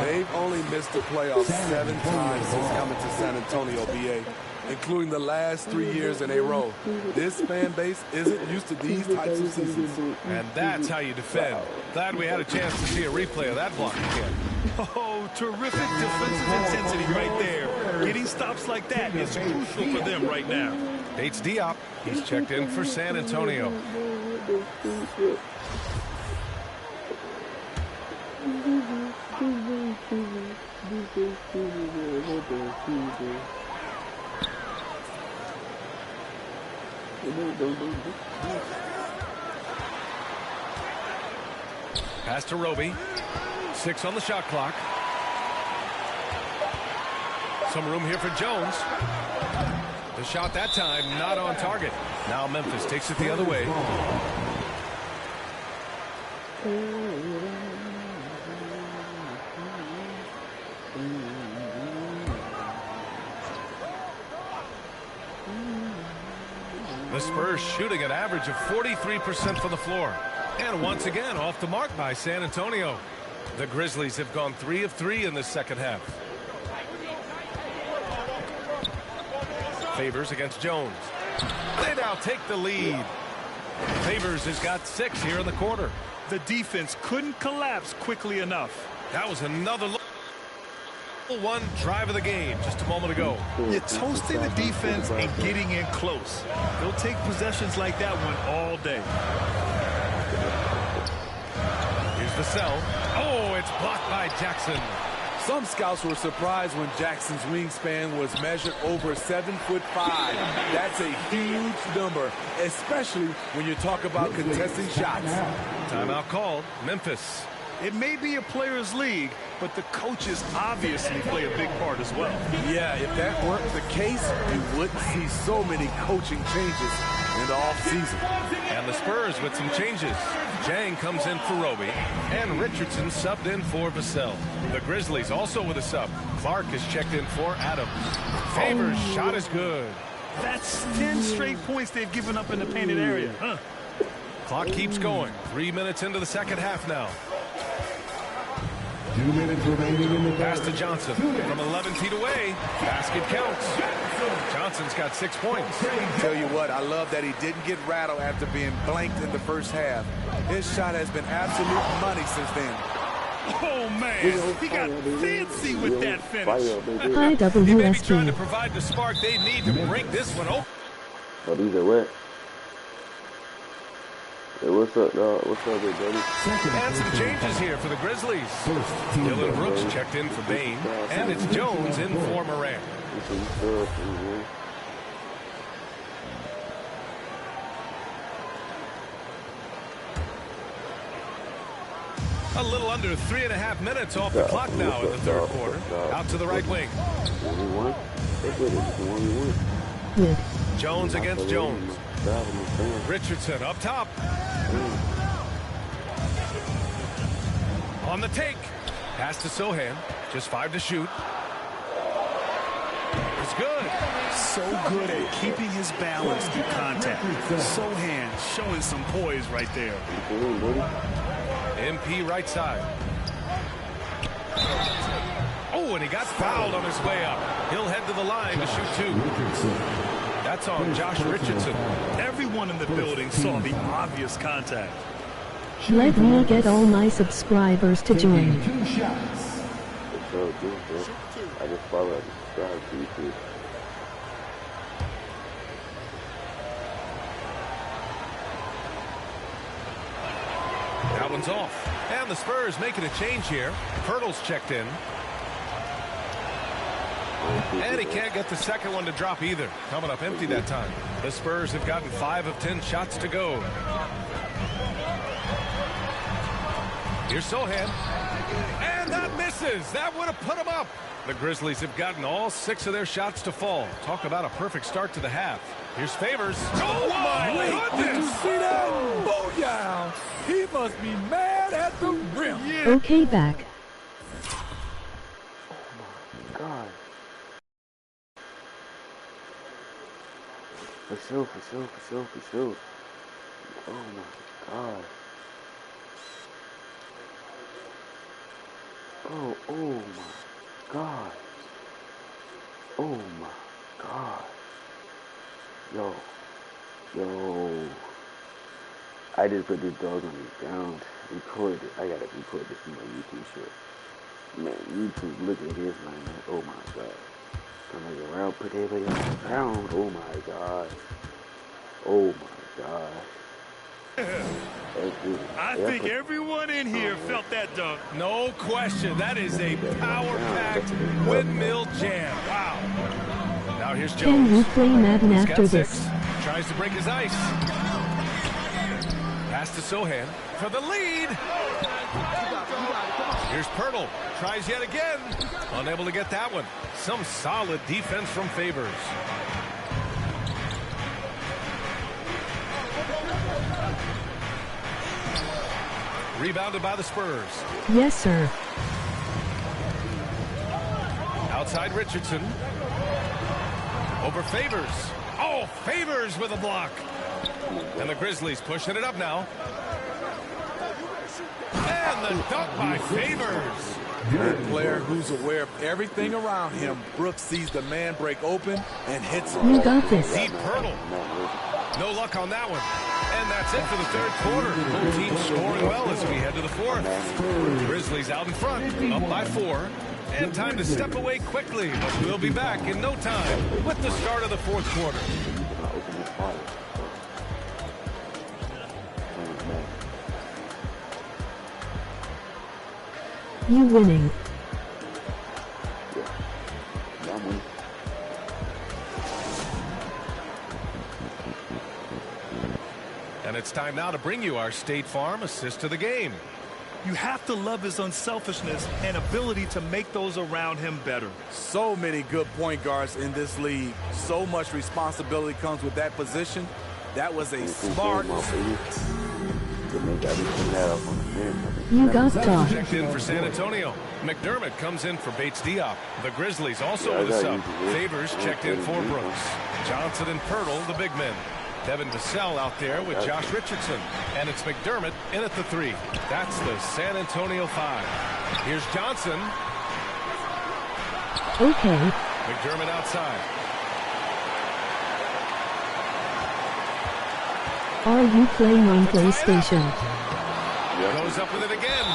They've only missed the playoffs 7 times since coming to San Antonio, BA, including the last 3 years in a row. This fan base isn't used to these types of seasons. And that's how you defend. Glad we had a chance to see a replay of that block again. Oh, terrific defensive intensity right there. Getting stops like that is crucial for them right now. Bates Diop, he's checked in for San Antonio. Pass to Roby. 6 on the shot clock. Some room here for Jones. The shot that time not on target. Now Memphis takes it the other way. The Spurs shooting an average of 43% from the floor. And once again, off the mark by San Antonio. The Grizzlies have gone 3 of 3 in the second half. Favors against Jones. They now take the lead. Favors has got 6 here in the quarter. The defense couldn't collapse quickly enough. That was another one drive of the game just a moment ago. You're toasting the defense and getting in close. They'll take possessions like that one all day. Here's the sell. Oh, it's blocked by Jackson. Some scouts were surprised when Jackson's wingspan was measured over 7'5". That's a huge number, especially when you talk about contesting shots. Timeout called. Memphis. It may be a players' league, but the coaches obviously play a big part as well. Yeah, if that weren't the case, you wouldn't see so many coaching changes in the offseason. And the Spurs with some changes. Jang comes in for Roby, and Richardson subbed in for Vassell. The Grizzlies also with a sub. Clark is checked in for Adams. Favors shot is good. That's 10 straight points they've given up in the painted area. Huh? Clock keeps going. 3 minutes into the second half now. 2 minutes remaining in the pass to Johnson from 11 feet away. Basket counts. Johnson's got 6 points. Tell you what, I love that he didn't get rattled after being blanked in the first half. His shot has been absolute money since then. Oh, man. He got fancy with that finish. Hi, WSB. He may be trying to provide the spark they need to break this one open. Oh, these are wet. Hey, what's up, dog? What's up, big buddy? And some changes here for the Grizzlies. Dylan Brooks checked in for Bain, and it's Jones in for Morant. A little under 3.5 minutes off the clock now in the third quarter. Out to the right wing. Jones against Jones. Richardson up top. On the take. Pass to Sohan. Just 5 to shoot. It's good. So good at keeping his balance through contact. Sohan showing some poise right there. MP right side. Oh, and he got fouled on his way up. He'll head to the line to shoot 2. That's on Josh Richardson. Everyone in the building saw the obvious contact. Let me get all my subscribers to join. 2 shots. I just follow and subscribe to YouTube. That one's off. And the Spurs making a change here. Pirtle's checked in. And he can't get the second one to drop either. Coming up empty that time. The Spurs have gotten 5 of 10 shots to go. Here's Sohan. And that misses. That would have put him up. The Grizzlies have gotten all 6 of their shots to fall. Talk about a perfect start to the half. Here's Favors. Oh, my goodness. Did you see that? Booyah. He must be mad at the rim. Yeah. Okay, back. Oh, my God. For sure. Oh my God. Oh my God. Oh my God. Yo. I just put this dog on the ground. Record it. I gotta record this in my YouTube short. Man, YouTube, look at his line, man. Oh my God. Come around, put everybody on the ground. Oh my God. Oh my God. I think everyone in here felt that dunk. No question. That is a power-packed windmill jam. Wow. Now here's Jones. Can you play Madden after this? Tries to break his ice. Pass to Sohan for the lead. Here's Pirtle. Tries yet again. Unable to get that one. Some solid defense from Favors. Rebounded by the Spurs. Yes, sir. Outside Richardson. Over Favors. Oh, Favors with a block. And the Grizzlies pushing it up now. And the dunk by Favors. Good player who's aware of everything around him. Brooks sees the man break open and hits him. You got this. Deep Pirtle. No luck on that one. And that's it for the third quarter. Both teams scoring well as we head to the fourth. Grizzlies out in front, up by 4. And time to step away quickly, but we'll be back in no time with the start of the fourth quarter. You winning. And it's time now to bring you our State Farm assist to the game. You have to love his unselfishness and ability to make those around him better. So many good point guards in this league. So much responsibility comes with that position. That was a smart. You got talk. Checked in for San Antonio. McDermott comes in for Bates Diop. The Grizzlies also with a sub. Favors checked in for Brooks. Johnson and Pirtle, the big men. Devin Vassell out there with Josh Richardson. And it's McDermott in at the 3. That's the San Antonio 5. Here's Johnson. Okay. McDermott outside. Are you playing on PlayStation? Goes up with it again.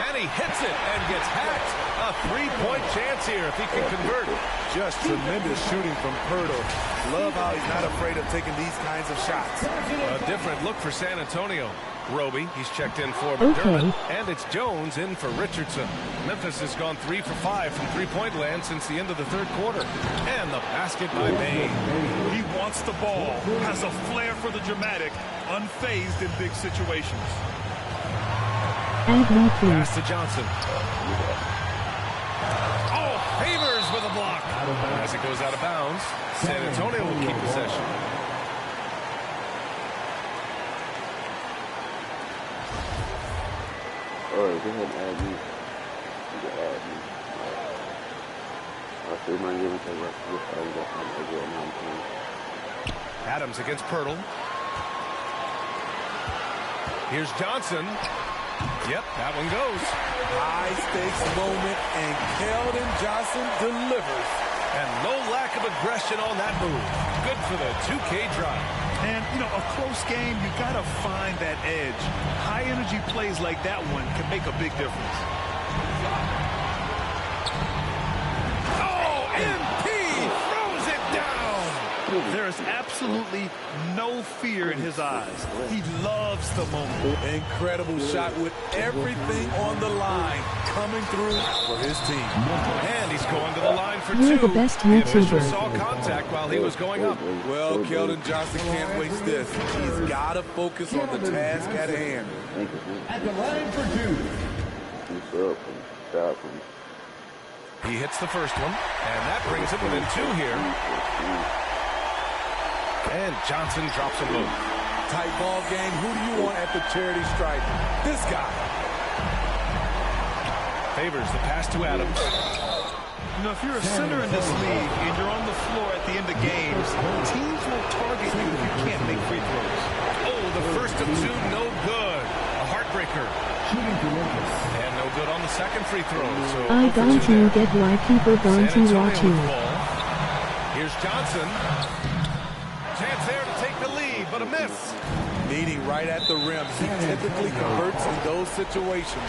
And he hits it and gets hacked. A 3-point chance here if he can convert. Just tremendous shooting from Pirtle. Love how he's not afraid of taking these kinds of shots. A different look for San Antonio. Roby, he's checked in for McDermott. And it's Jones in for Richardson. Memphis has gone 3 for 5 from three-point land since the end of the third quarter. And the basket by Bain. He wants the ball, has a flair for the dramatic, unfazed in big situations. Add me, please. Pass to Johnson. Oh, Favors with a block. As it goes out of bounds, San Antonio will keep possession. All right, go ahead and add me. You can add me. I'll see my game take Adams against Pirtle. Here's Johnson. Yep, that one goes. High stakes moment, and Keldon Johnson delivers. And no lack of aggression on that move. Good for the 2K drive. And, you know, a close game, you got to find that edge. High-energy plays like that one can make a big difference. Oh, MP throws it down. There is absolutely no fear in his eyes. He loves the moment. Incredible shot with everything on the line coming through for his team. And he's going to the line for You're 2. the best The official YouTuber. saw contact while he was going up. Well, Keldon Johnson can't waste this. He's got to focus on the task at hand. At the line for 2. He hits the first one, and that brings him within 2 here. And Johnson drops them both. Tight ball game. Who do you want at the charity stripe? This guy. Favors the pass to Adams. You know, if you're a center in this league and you're on the floor at the end of games, teams will target you if you can't make free throws. Oh, the first of 2, no good. A heartbreaker. And no good on the second free throw. So I don't you get why people don't San Antonio watch you. with the ball. Here's Johnson. Chance there to take the lead, but a miss. Meeting right at the rim. He typically converts in those situations.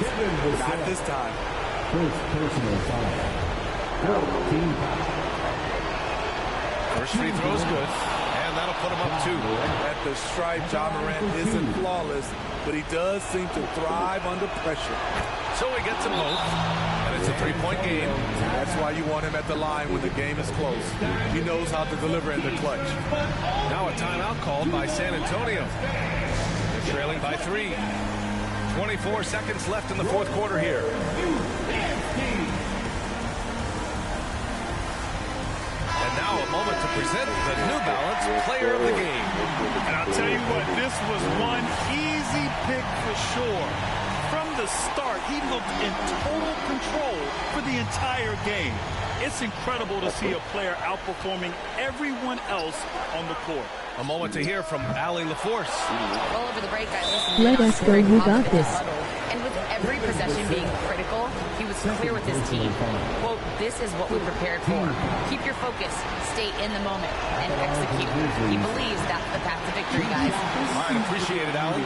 Not this time. First free throw's good, and that'll put him up 2. At the stripe, Ja Morant isn't flawless, but he does seem to thrive under pressure. So he gets them both, and it's a 3-point game. That's why you want him at the line when the game is close. He knows how to deliver in the clutch. Now a timeout called by San Antonio. They're trailing by 3. 24 seconds left in the fourth quarter here. And now a moment to present the New Balance Player of the Game. And I'll tell you what, this was one easy pick for sure. From the start, he looked in total control for the entire game. It's incredible to see a player outperforming everyone else on the court. A moment to hear from Allie LaForce. Well, over the break, I listened. Let us go, you got this. And with every possession being critical, he was clear with his team. Quote, this is what we prepared for. Keep your focus, stay in the moment, and execute. He believes that's the path to victory, guys. All right, appreciate it, Allie.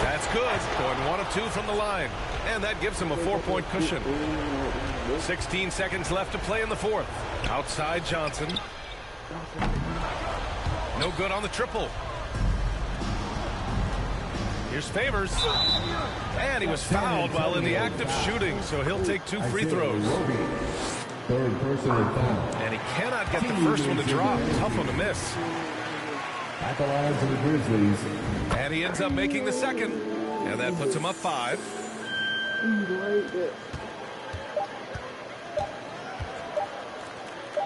That's good. Going 1 of 2 from the line. And that gives him a 4-point cushion. 16 seconds left to play in the fourth. Outside Johnson. No good on the triple. Here's Favors. And he was fouled while in the act of shooting, so he'll take 2 free throws. Third personal foul. And he cannot get the first one to drop. Tough one to miss. At the lines of the Grizzlies. And he ends up making the second. And that puts him up 5.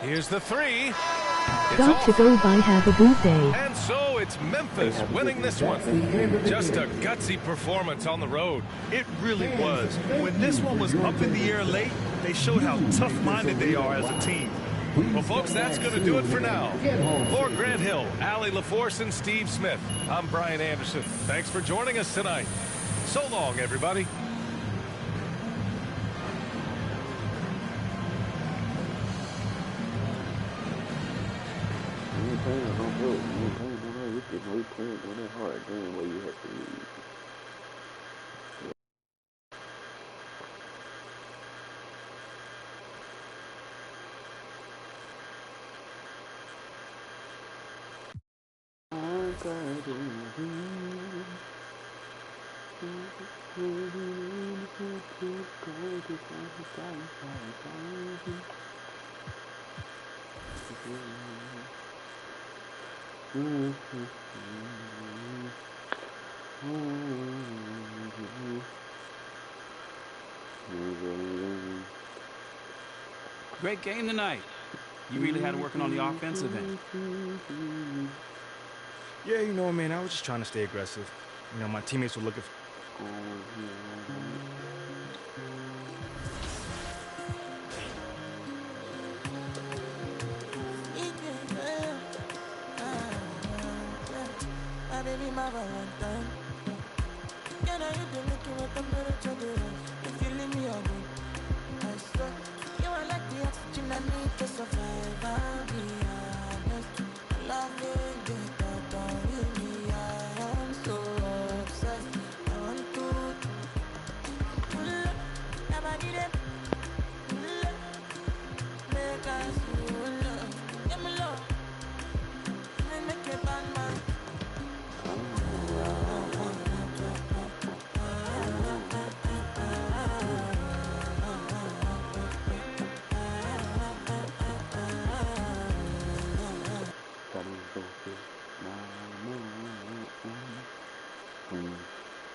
Here's the 3. Got to go by. Have a good day. And so it's Memphis winning this one. Just a gutsy performance on the road. It really was. When this one was up in the air late, they showed how tough-minded they are as a team. Well, folks, that's going to do it for now. For Grant Hill, Allie LaForce, and Steve Smith, I'm Brian Anderson. Thanks for joining us tonight. So long, everybody. Playing on that hard game where you have to leave. Great game tonight. You really had to work on the offensive end. Yeah, you know, man, I was just trying to stay aggressive. You know, my teammates were looking for...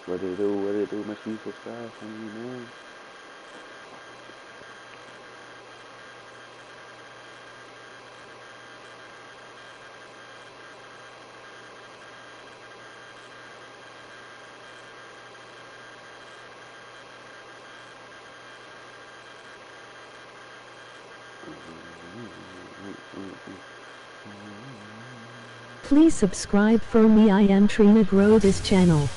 What it do, my sheep subscribe for me, man. Please subscribe for me. I am trying to grow this channel.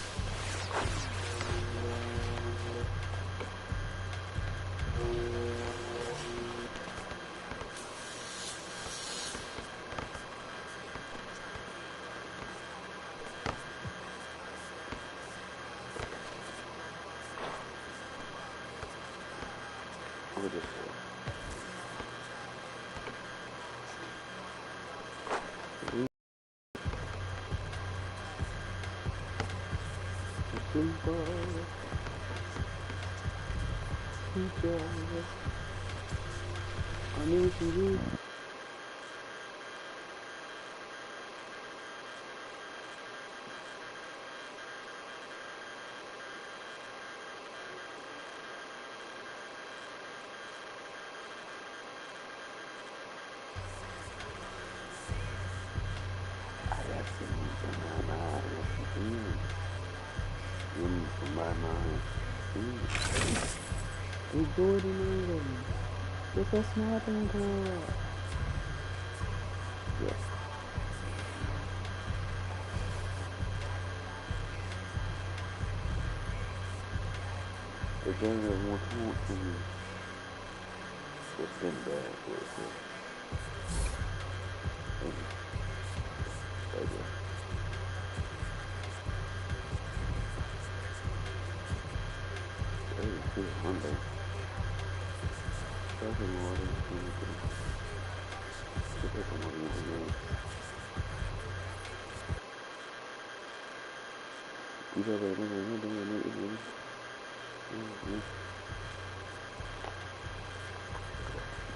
him from my mind. Hey, Jordan, it's a snapping girl. Yes. The game that wants to me. It's been bad for us. Monday. Second order.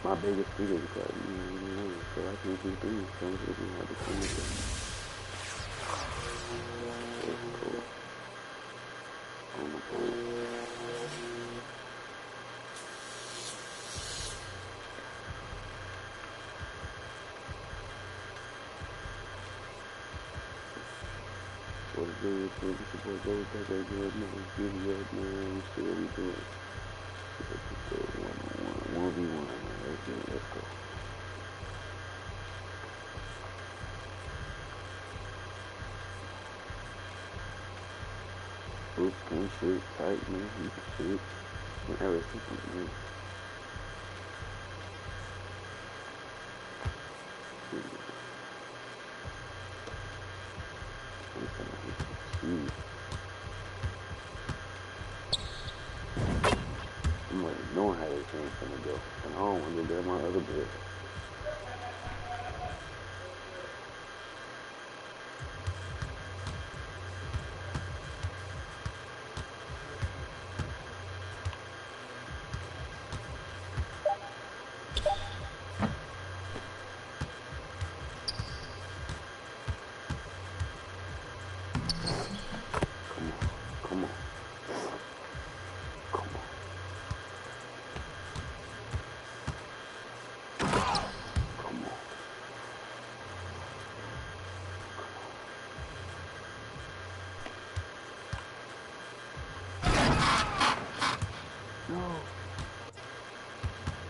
My biggest fear is that so I can't do things, so it's really hard to finish it. It's cool. On the point. What it do, it's your boy Joe, that good, man. Give you up, man. See what we doing. Let's go 1-on-1, 1v1, man. Let's go. Bruce can shoot, tight, man. He can shoot. Whenever it's something, man. I'm like knowing how this game's gonna go, and I don't want to get my other bit. Come on.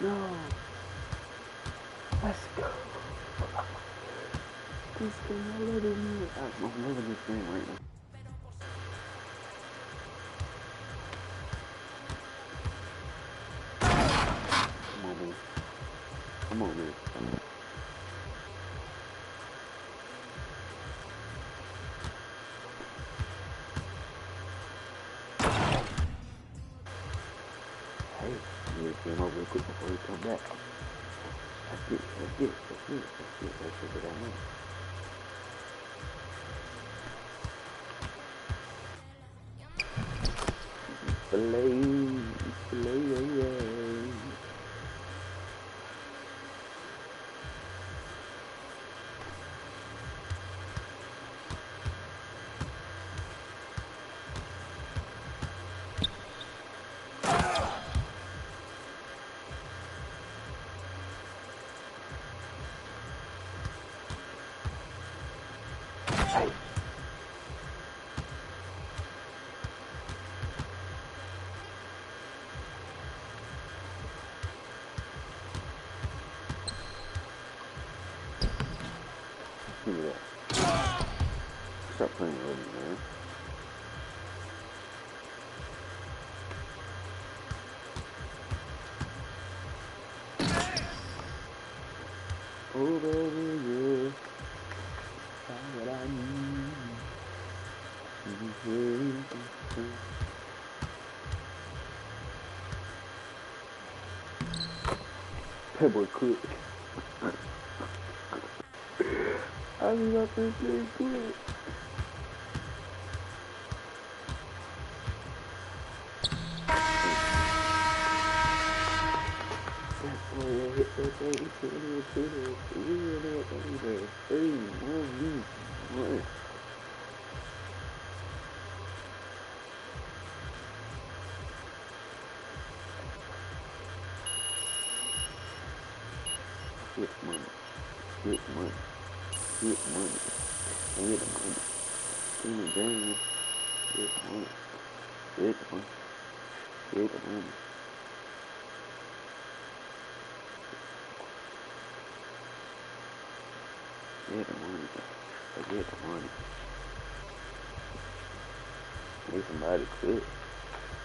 No. Let's go. This game, I love it, man. I'm loving this game right now. Come on, man. Hey, you came over real quick before you come back. That's it. Let's get that money. Play. Give me that. Stop playing with me, man. Oh, baby, yeah. That's what I need. That boy quick. I was about to say quick. Get money. Get money. Get money. Get money. Get money. Get money. Get the money. Get the money. Get the money. Get the money. Make somebody quit.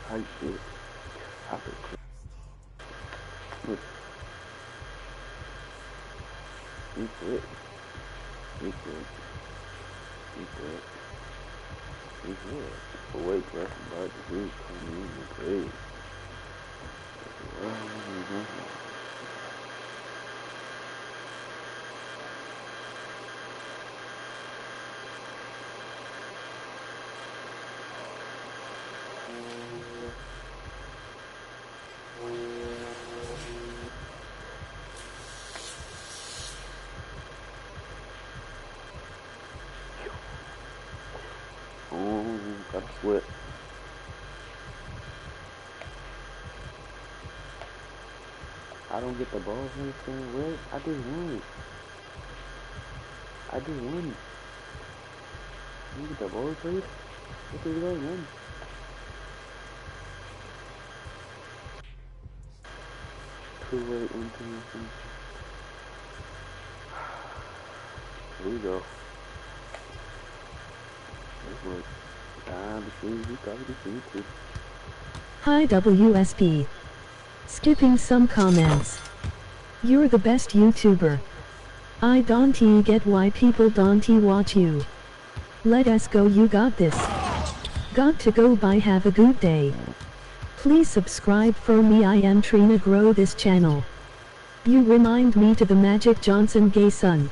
How you quit? I could quit. Look. He quit. He quit. He quit. He quit. But wait, bro, somebody who's coming in the grave. Gotta sweat. I don't get the ball when it's going red. I just won it. I just won it. You get the ball, please? What is going on? Two-way into. Here we go. Let's work. Time to see who got the food too. Hi WSP. Skipping some comments. You're the best YouTuber. I don't get why people don't watch you. Let us go, you got this. Got to go, bye, have a good day. Please subscribe for me, I am Trina, grow this channel. You remind me to the Magic Johnson gay son.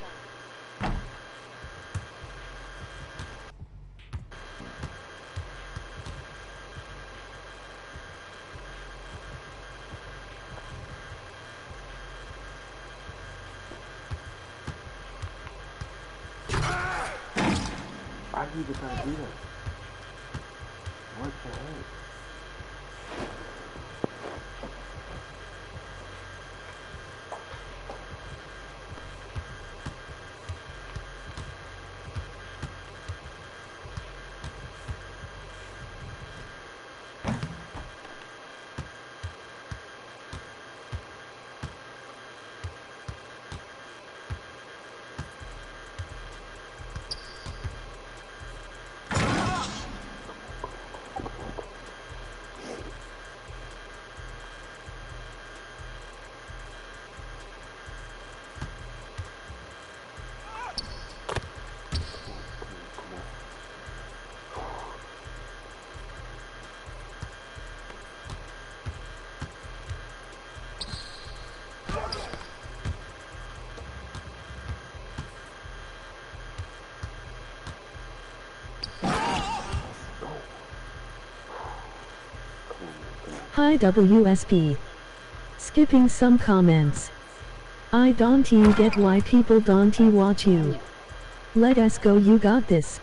Why are you just trying to do that? What the heck? Hi WSP. Skipping some comments. I don't get why people don't watch you. Let us go, you got this.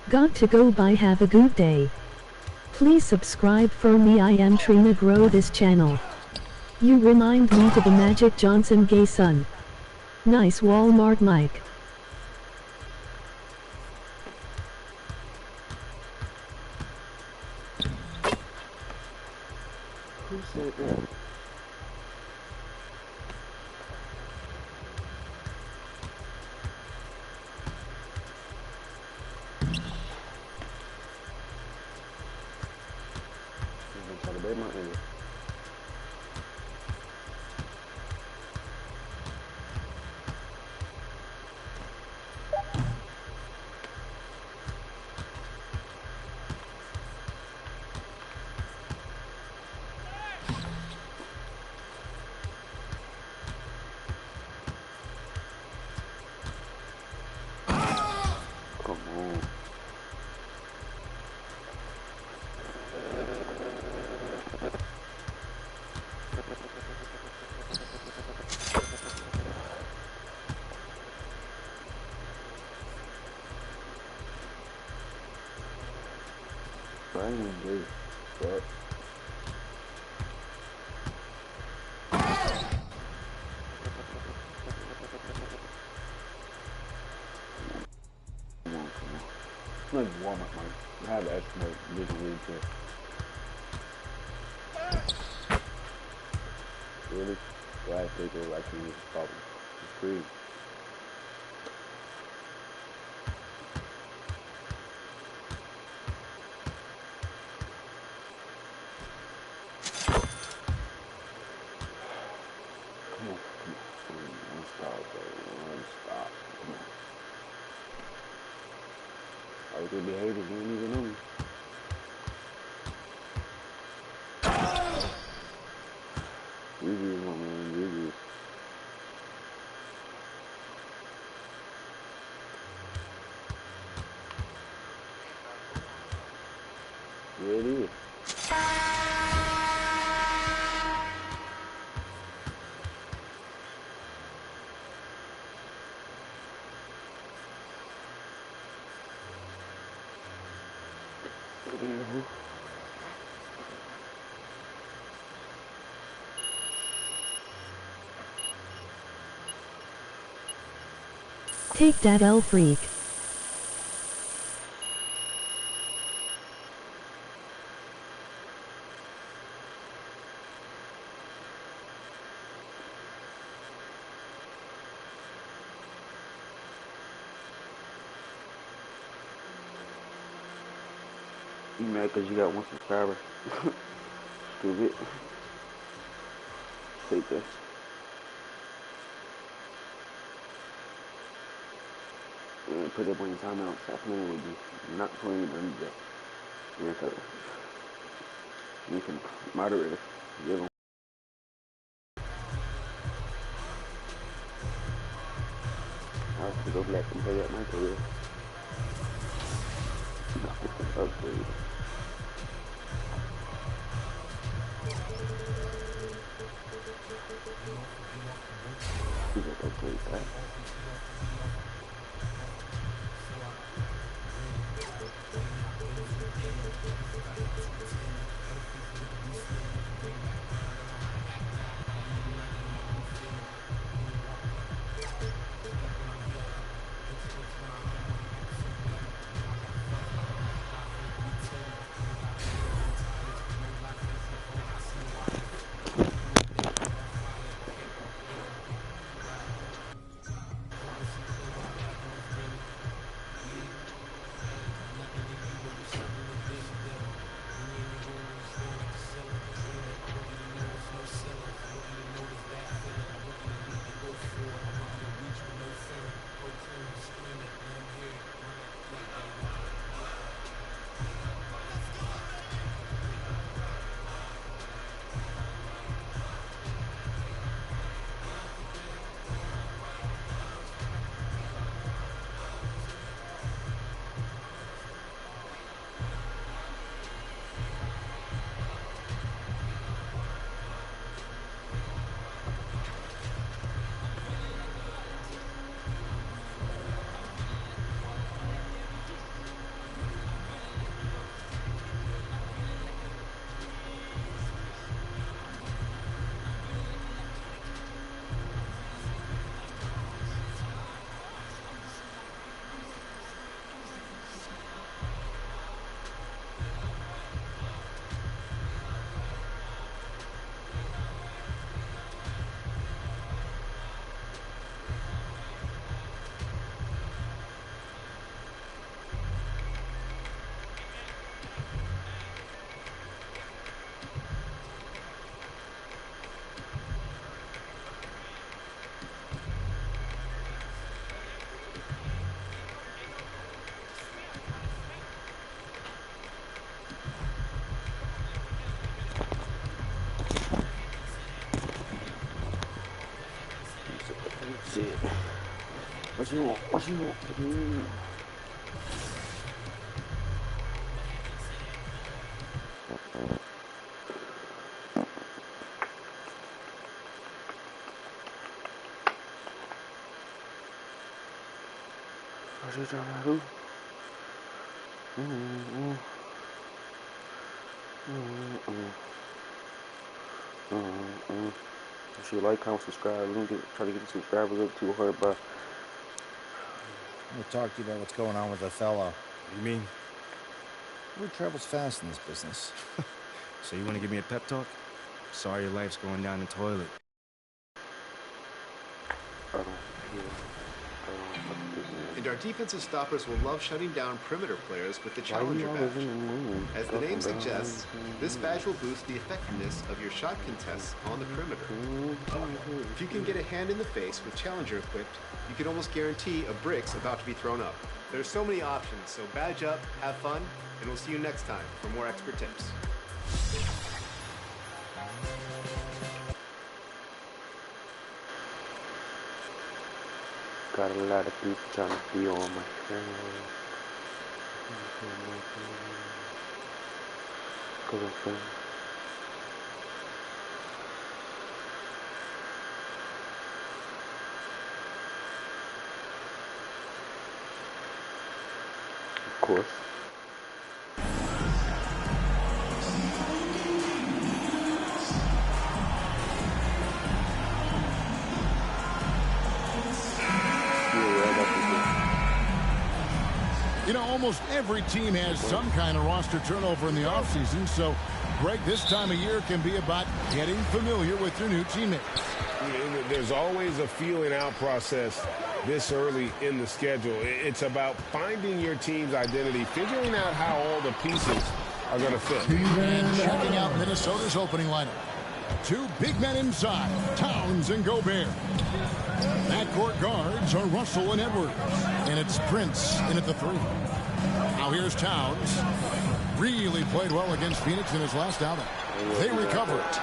Got to go, bye, have a good day. Please subscribe for me, I am Trina, grow this channel. You remind me to the Magic Johnson gay son. Nice Walmart mic. Who said that? I'm gonna try to bait my ear. Come on. Brian Lee. What? Come on. It's not Walmart, Mike. I have to estimate this league too. Really? Why I think I can't use problem. It's crazy. Come on. One stop, bro. One stop. Come on. I was gonna be haters, you don't even know me. GG's, my man, GG's. Yeah, it is. Take that L freak. You mad because you got 1 subscriber? Stupid. Take that. And put up on your timeout. Stop playing with me. I'm not playing under that. Yeah, so you can moderator. Give them. I was to go black and play at my career. Upgrade. You got upgrade that. That's it. What you want? What you want? What you trying to do? If you like, comment, subscribe. We're gonna try to get the subscribers up to her, but I'm going to talk to you about what's going on with Othello. You mean? Word travels fast in this business. So you want to give me a pep talk? Sorry your life's going down the toilet. And our defensive stoppers will love shutting down perimeter players with the Challenger badge. As the name suggests, this badge will boost the effectiveness of your shot contests on the perimeter. If you can get a hand in the face with Challenger equipped, you can almost guarantee a brick's about to be thrown up. There's so many options, so badge up, have fun, and we'll see you next time for more expert tips. Got a lot of people trying to be on my channel. Of course. You know, almost every team has some kind of roster turnover in the offseason, so, Greg, this time of year can be about getting familiar with your new teammates. There's always a feeling out process this early in the schedule. It's about finding your team's identity, figuring out how all the pieces are going to fit. And checking out Minnesota's opening lineup. Two big men inside, Towns and Gobert. Backcourt guards are Russell and Edwards. And it's Prince in at the 3. Now here's Towns. Really played well against Phoenix in his last outing. They recover it.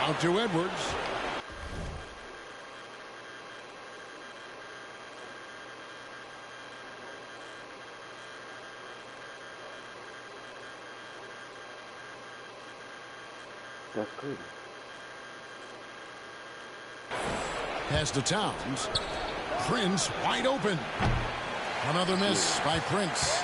Out to Edwards. That's good. Pass to Towns. Prince wide open. Another miss by Prince.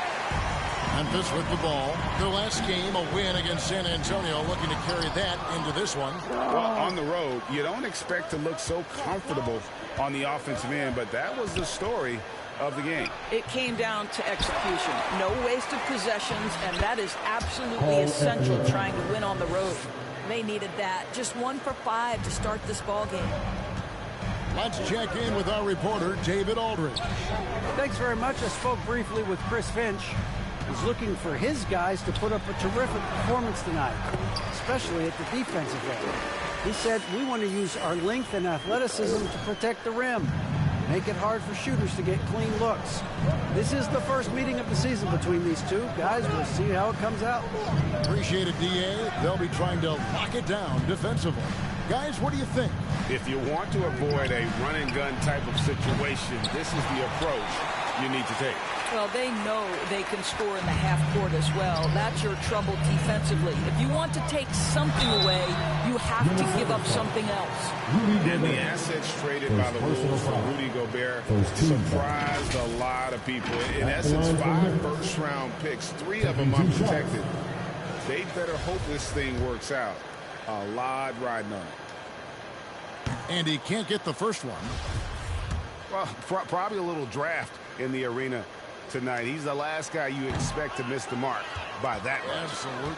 Memphis with the ball. Their last game, a win against San Antonio, looking to carry that into this one. Well, on the road, you don't expect to look so comfortable on the offensive end, but that was the story of the game. It came down to execution. No wasted possessions, and that is absolutely essential trying to win on the road. They needed that. Just 1 for 5 to start this ball game. Let's check in with our reporter, David Aldridge. Thanks very much. I spoke briefly with Chris Finch. He's looking for his guys to put up a terrific performance tonight, especially at the defensive end. He said, we want to use our length and athleticism to protect the rim, make it hard for shooters to get clean looks. This is the first meeting of the season between these two. Guys, we'll see how it comes out. Appreciate it, DA. They'll be trying to lock it down defensively. Guys, what do you think? If you want to avoid a run-and-gun type of situation, this is the approach you need to take. Well, they know they can score in the half court as well. That's your trouble defensively. If you want to take something away, you have to give up something else. And the assets traded by the Wolves for Rudy Gobert surprised a lot of people. In essence, 5 first-round picks, 3 of them unprotected. They better hope this thing works out. A lot riding on it. And he can't get the first one. Well, probably a little draft in the arena tonight. He's the last guy you expect to miss the mark by that much. Absolutely.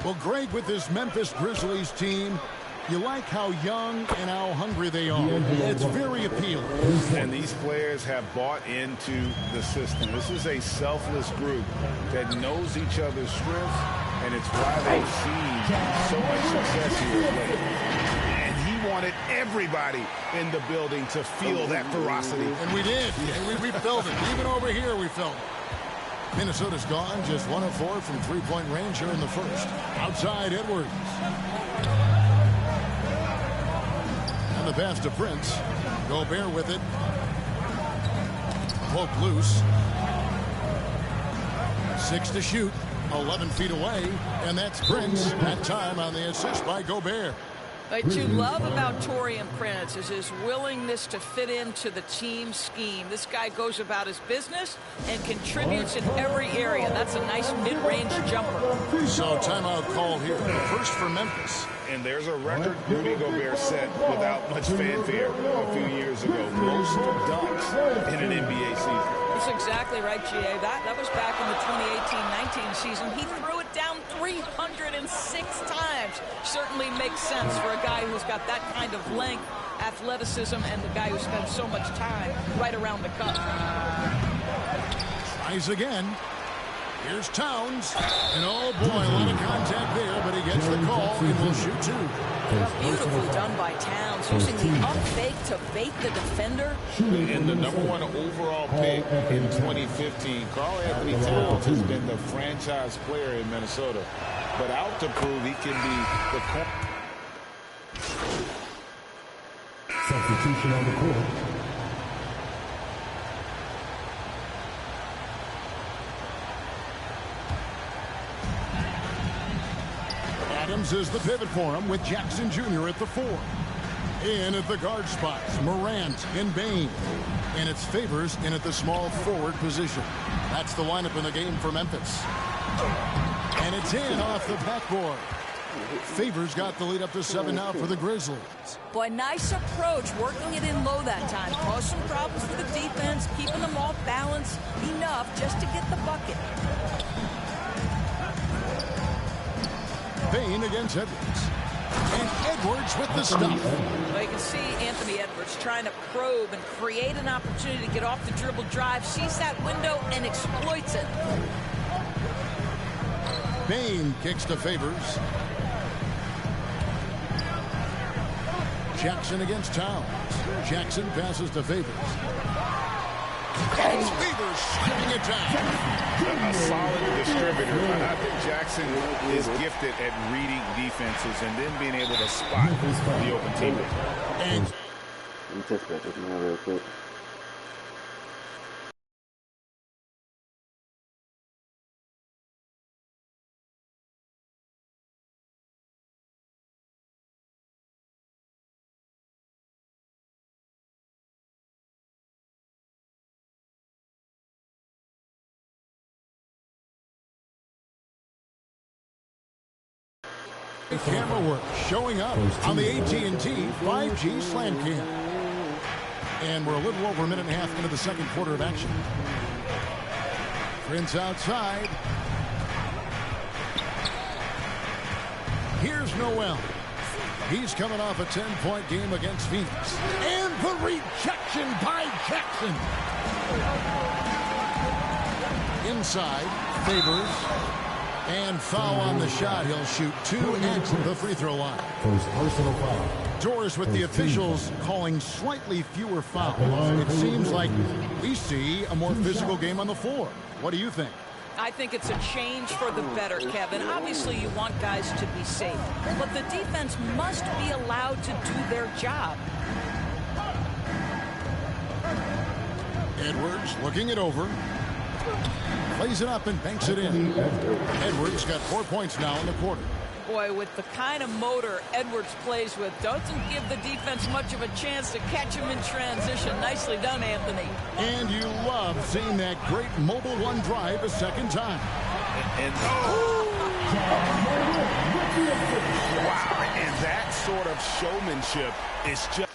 Well, Greg, with this Memphis Grizzlies team, you like how young and how hungry they are. It's very appealing. And these players have bought into the system. This is a selfless group that knows each other's strengths, and it's why they've seen so much success here lately. And he wanted everybody in the building to feel that ferocity. And we did. Yeah. We felt it. Even over here, we felt it. Minnesota's gone just 1 of 4 from three-point range here in the first. Outside, Edwards. And the pass to Prince. Gobert with it. Poke loose. 6 to shoot. 11 feet away. And that's Prince. That time on the assist by Gobert. What you love about Taurean Prince is his willingness to fit into the team scheme. This guy goes about his business and contributes in every area. That's a nice mid-range jumper. So timeout call here. First for Memphis. And there's a record Rudy Gobert set without much fanfare a few years ago. Most dunks in an NBA season. That's exactly right, GA. That was back in the 2018-19 season. He threw it down 306 times. Certainly makes sense for a guy who's got that kind of length, athleticism and the guy who spends so much time right around the cup. Tries again. Here's Towns. And oh boy, a lot of contact there, but he gets the call and will shoot two. Beautifully done by Towns, using the up fake to bait the defender. And the #1 overall pick in 2015, Karl Anthony Towns has been the franchise player in Minnesota. But out to prove he can be the substitution on the court. Adams is the pivot for him with Jackson Jr. at the 4. In at the guard spots, Morant and Bain. And it's Favors in at the small forward position. That's the lineup in the game for Memphis. And it's in off the backboard. Favors got the lead up to 7 now for the Grizzlies. Boy, nice approach, working it in low that time. Caused some problems for the defense, keeping them off balance enough just to get the bucket. Bain against Edwards. And Edwards with the stuff. Well, you can see Anthony Edwards trying to probe and create an opportunity to get off the dribble drive, sees that window and exploits it. Bain kicks to Favors. Jackson against Towns. Jackson passes to Favors. And Favors slapping it down. A solid distributor. I think Jackson is gifted at reading defenses and then being able to spot the open teammate. Let me test that with me real quick. Camera work showing up on the AT&T 5G Slam Cam. And we're a little over a minute and a half into the second quarter of action. Prince outside. Here's Noel. He's coming off a 10-point game against Phoenix. And the rejection by Jackson. Inside, Favors. And foul on the shot. He'll shoot 2 at the free throw line. First personal foul. Doors with the officials calling slightly fewer fouls. It seems like we see a more physical game on the floor. What do you think? I think it's a change for the better, Kevin. Obviously, you want guys to be safe, but the defense must be allowed to do their job. Edwards looking it over. Plays it up and banks it in. Edwards got 4 points now in the quarter. Boy, with the kind of motor Edwards plays with, doesn't give the defense much of a chance to catch him in transition. Nicely done, Anthony. And you love seeing that great mobile one drive a second time. Wow, and that sort of showmanship is just...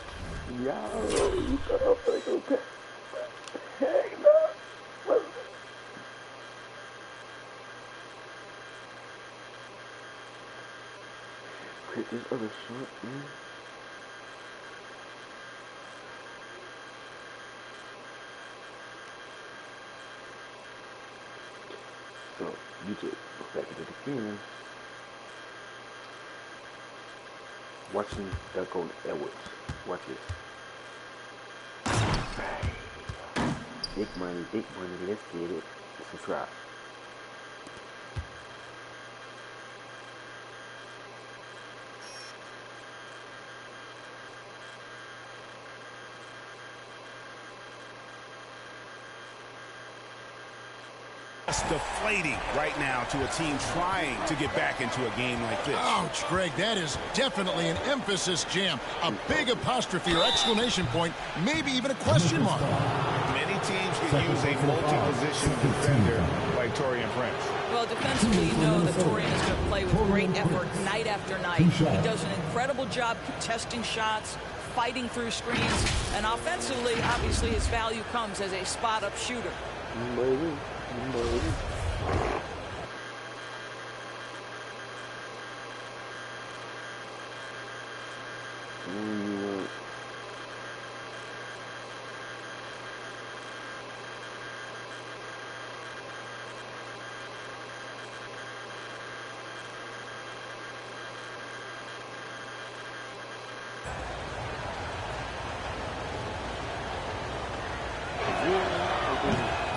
You okay. Hey, no. Quit this other shot, man. So, you just go back into the game. Watching duck on Edwards. Watch this. Big money, let's get it. Subscribe. It's deflating right now to a team trying to get back into a game like this. Ouch, Greg, that is definitely an emphasis jam. A big apostrophe or exclamation point, maybe even a question mark. Many teams can use a multi-position defender like Taurean Prince. Well, defensively, you know that Taurean is going to play with great effort night after night. He does an incredible job contesting shots, fighting through screens, and offensively, obviously, his value comes as a spot-up shooter.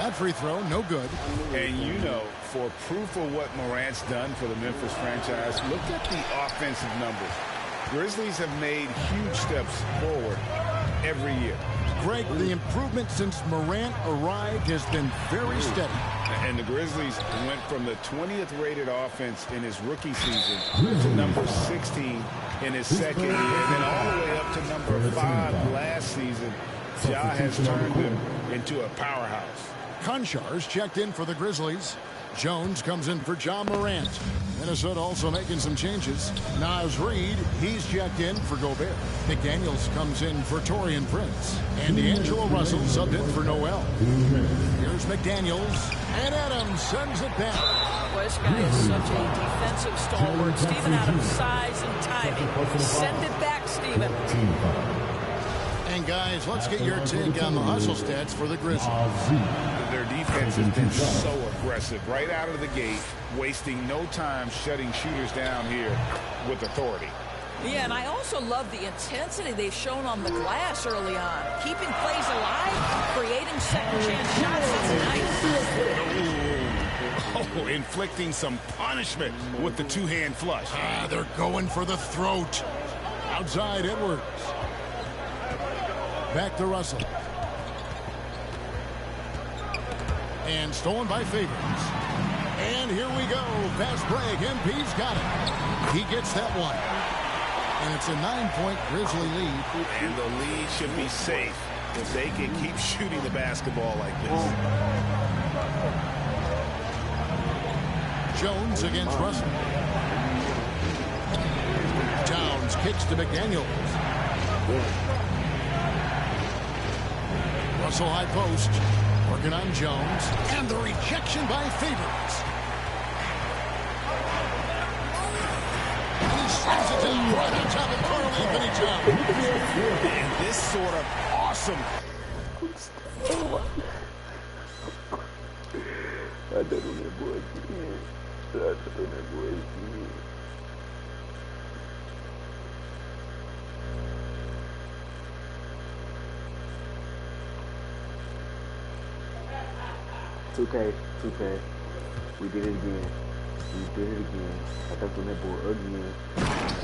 That free throw, no good. And you know, for proof of what Morant's done for the Memphis franchise, look at the offensive numbers. Grizzlies have made huge steps forward every year. Greg, the improvement since Morant arrived has been very steady. And the Grizzlies went from the 20th rated offense in his rookie season to number 16 in his second year, and then all the way up to number 5 last season. Ja has turned him into a powerhouse. Konchar's checked in for the Grizzlies. Jones comes in for John Morant. Minnesota also making some changes. Naz Reid, he's checked in for Gobert. McDaniels comes in for Taurean Prince. And D'Angelo Russell subbed in for Noel. Here's McDaniels. And Adams sends it back. Well, this guy is such a defensive stalwart. Steven Adams' size and timing. Send it back, Steven. And guys, let's get your take on the hustle stats for the Grizzlies. Their defense has been so aggressive right out of the gate, wasting no time shutting shooters down here with authority. Yeah, and I also love the intensity they've shown on the glass early on. Keeping plays alive, creating second-chance shots. That's nice. Oh, inflicting some punishment with the two-hand flush. They're going for the throat. Outside Edwards. Back to Russell. And stolen by Favors. And here we go. Fast break. MP's got it. He gets that one. And it's a 9-point Grizzly lead. And the lead should be safe if they can keep shooting the basketball like this. Jones against Russell. Towns kicks to McDaniels. Russell high post. Working on Jones. And the rejection by Favors. And he slams it down right on top of Carl Anthony Towns. And this sort of awesome. I don't know that boy again. I don't know that boy again. Two-K. We did it again. I dunked on that boy again.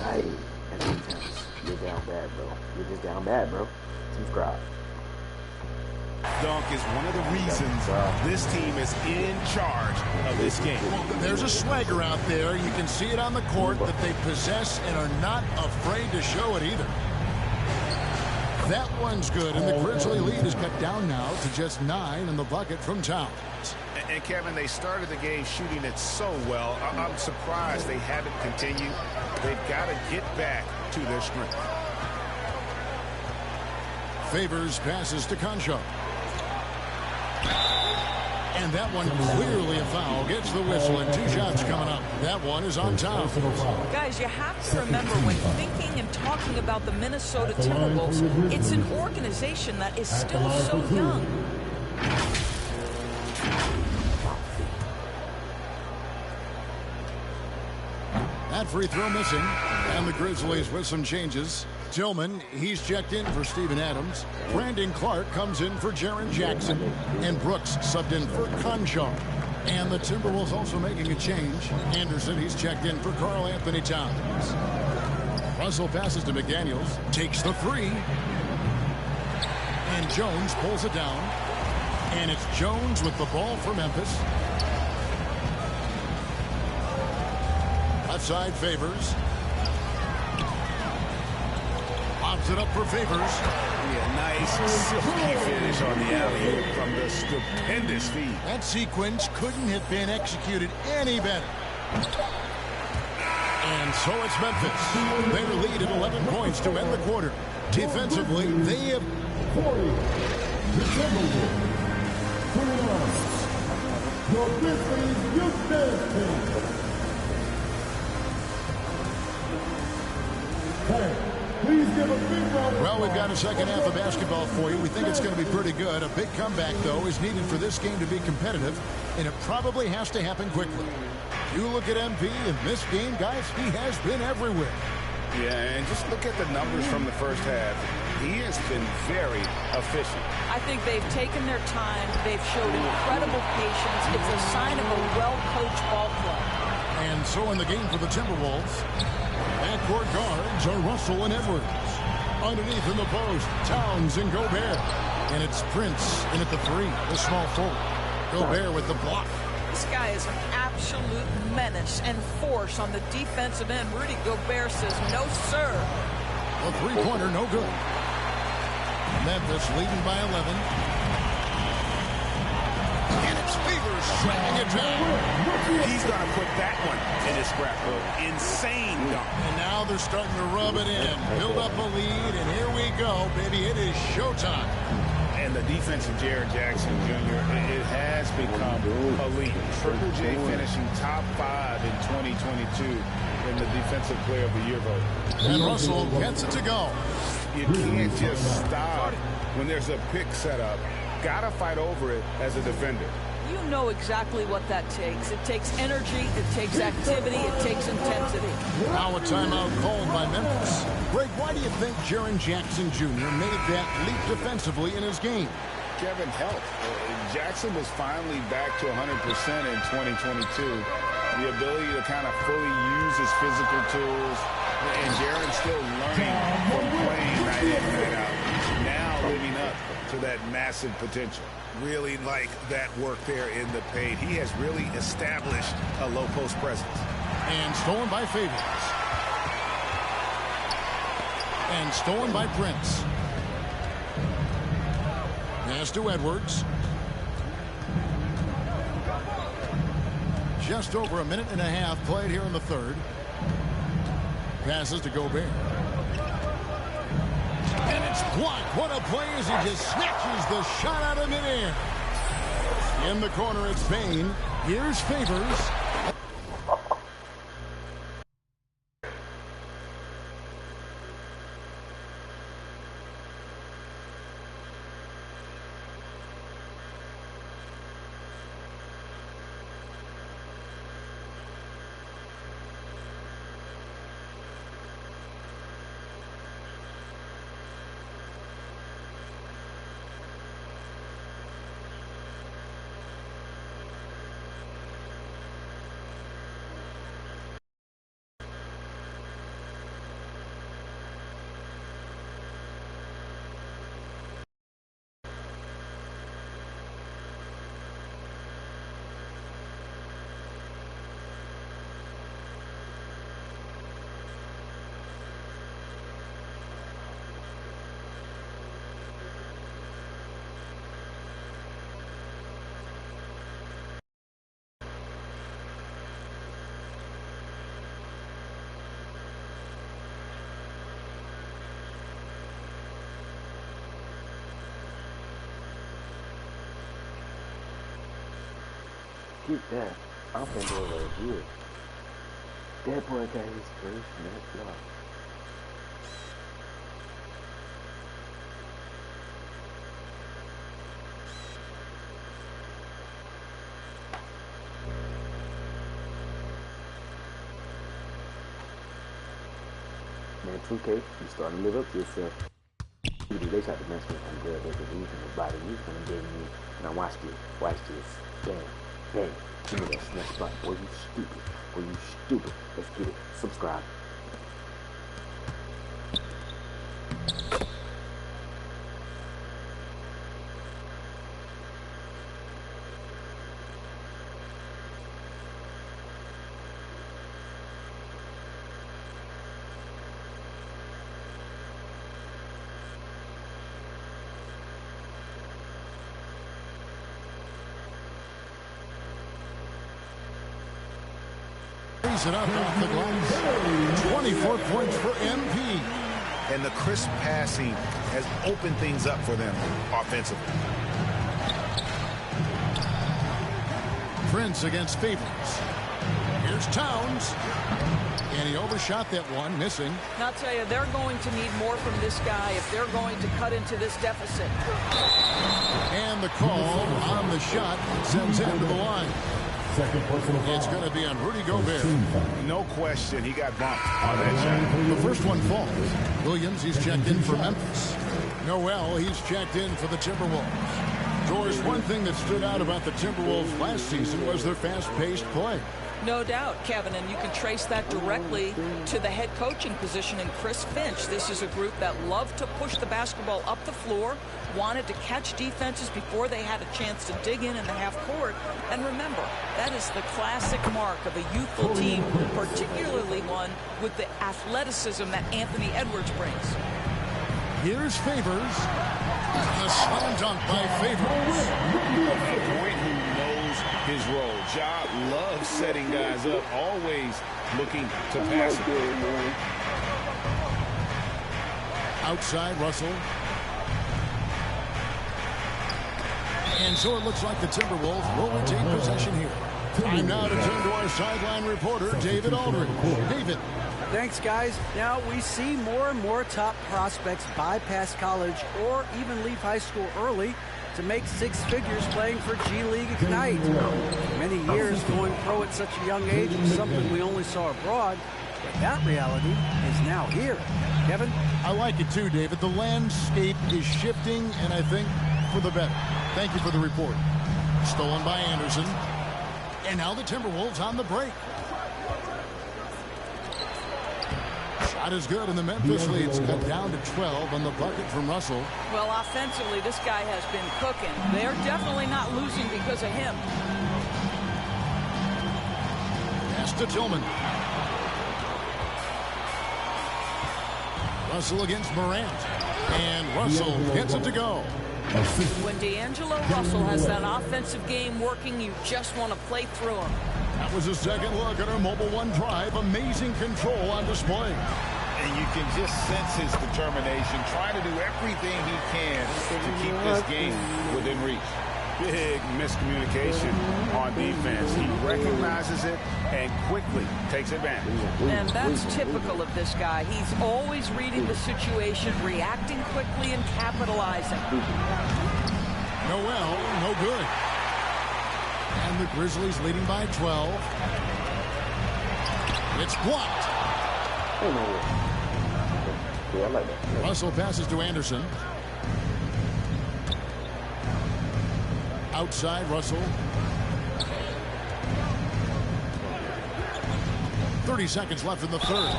Hey, that's intense. You're down bad, bro. You're just down bad, bro. Subscribe. Dunk is one of the reasons this team is in charge of this game. Well, there's a swagger out there. You can see it on the court that they possess and are not afraid to show it either. That one's good, and the Grizzly lead is cut down now to just 9 in the bucket from Towns. And Kevin, they started the game shooting it so well. I'm surprised they haven't continued. They've got to get back to their strength. Favors passes to Concho. And that one clearly a foul. Gets the whistle, and 2 shots coming up. That one is on Towns. Guys, you have to remember when thinking and talking about the Minnesota Timberwolves, it's an organization that is still so young. That free throw missing. And the Grizzlies with some changes. Tillman, he's checked in for Steven Adams. Brandon Clark comes in for Jaren Jackson. And Brooks subbed in for Concho. And the Timberwolves also making a change. Anderson, he's checked in for Karl Anthony Towns. Russell passes to McDaniels. Takes the 3. And Jones pulls it down. And it's Jones with the ball for Memphis. Left side Favors. Lobs it up for Favors. Yeah, nice silky finish on the alley-oop from the stupendous feed. That sequence couldn't have been executed any better. And so it's Memphis. Their lead at 11 points to end the quarter. Defensively, they have 40. The Timberwolves. 29. Your Grizzlies youth dance team. Please give a big round. Well, we've got a second half of basketball for you. We think it's going to be pretty good. A big comeback, though, is needed for this game to be competitive, and it probably has to happen quickly. You look at MP in this game, guys, he has been everywhere. Yeah, and just look at the numbers from the first half. He has been very efficient. I think they've taken their time. They've showed incredible patience. It's a sign of a well-coached ball club. And so in the game for the Timberwolves, backcourt guards are Russell and Edwards. Underneath in the post, Towns and Gobert. And it's Prince in at the 3, the small forward. Gobert with the block. This guy is an absolute menace and force on the defensive end. Rudy Gobert says no, sir. The three-pointer, no good. Memphis leading by 11. And it's Favors slamming it down. He's going to put that one in his scrapbook. Insane dunk. And now they're starting to rub it in. Build up a lead, and here we go, baby. It is showtime. And the defense of Jaren Jackson Jr., it has become elite. Triple J finishing top 5 in 2022 in the Defensive Player of the Year vote. And Russell gets it to go. You can't just stop when there's a pick set up. Gotta fight over it as a defender. You know exactly what that takes. It takes energy, it takes activity, it takes intensity. Now a timeout called by Memphis. Greg, why do you think Jaren Jackson Jr. made that leap defensively in his game? Kevin, health. Jackson was finally back to 100% in 2022. The ability to kind of fully use his physical tools. And Jaren's still learning from playing night in, night out. Now living up to that massive potential. Really like that work there in the paint. He has really established a low post presence. And stolen by Favors. And stolen by Prince. Pass to Edwards. Just over a minute and a half played here in the third. Passes to Gobert. And it's blocked. What a play as he just snatches the shot out of midair. In the corner, it's Payne. Here's Favors. Keep that. I'm finna do it right here. That boy got his first net block. Man, 2K, you starting to live up to yourself. They tried to mess with him good. They could use him in the body. He's gonna get me. Now watch this. Watch this. Bang. Bang. Give me that snap spot. Boy, you stupid. Boy, you stupid. Let's get it. Subscribe. It up off the glass. 24 points for MP. And the crisp passing has opened things up for them offensively. Prince against Favors. Here's Towns. And he overshot that one, missing. And I'll tell you, they're going to need more from this guy if they're going to cut into this deficit. And the call on the shot sends him to the line. It's going to be on Rudy Gobert. No question, he got bumped on that shot. The first one falls. Williams, he's checked in for Memphis. Noel, he's checked in for the Timberwolves. Doris, one thing that stood out about the Timberwolves last season was their fast-paced play. No doubt, Kevin, and you can trace that directly to the head coaching position in Chris Finch. This is a group that loved to push the basketball up the floor, wanted to catch defenses before they had a chance to dig in the half court. And remember, that is the classic mark of a youthful team, particularly one with the athleticism that Anthony Edwards brings. Here's Favors. A slam dunk by Favors. A point who knows his role. Ja loves setting guys up, always looking to pass it. Outside, Russell. And so it looks like the Timberwolves will retain possession here. Time now to turn to our sideline reporter, David Aldridge. David. Thanks, guys. Now, we see more and more top prospects bypass college or even leave high school early to make six figures playing for G League Ignite. Many years going pro at such a young age was something we only saw abroad, but that reality is now here. Kevin? I like it too, David. The landscape is shifting, and I think for the better. Thank you for the report. Stolen by Anderson. And now the Timberwolves on the break. Shot is good, and the Memphis lead's cut down to 12 on the bucket from Russell. Well, offensively, this guy has been cooking. They're definitely not losing because of him. Pass to Tillman. Russell against Morant. And Russell gets it to go. When D'Angelo Russell has that offensive game working, you just want to play through him. That was a second look at our Mobile One drive. Amazing control on display. And you can just sense his determination, trying to do everything he can to keep this game within reach. Big miscommunication on defense. He recognizes it and quickly takes advantage. And that's typical of this guy. He's always reading the situation, reacting quickly, and capitalizing. Noel, no good. And the Grizzlies leading by 12. It's blocked. Oh, no. Yeah, I like that. Russell passes to Anderson. Outside, Russell. 30 seconds left in the third.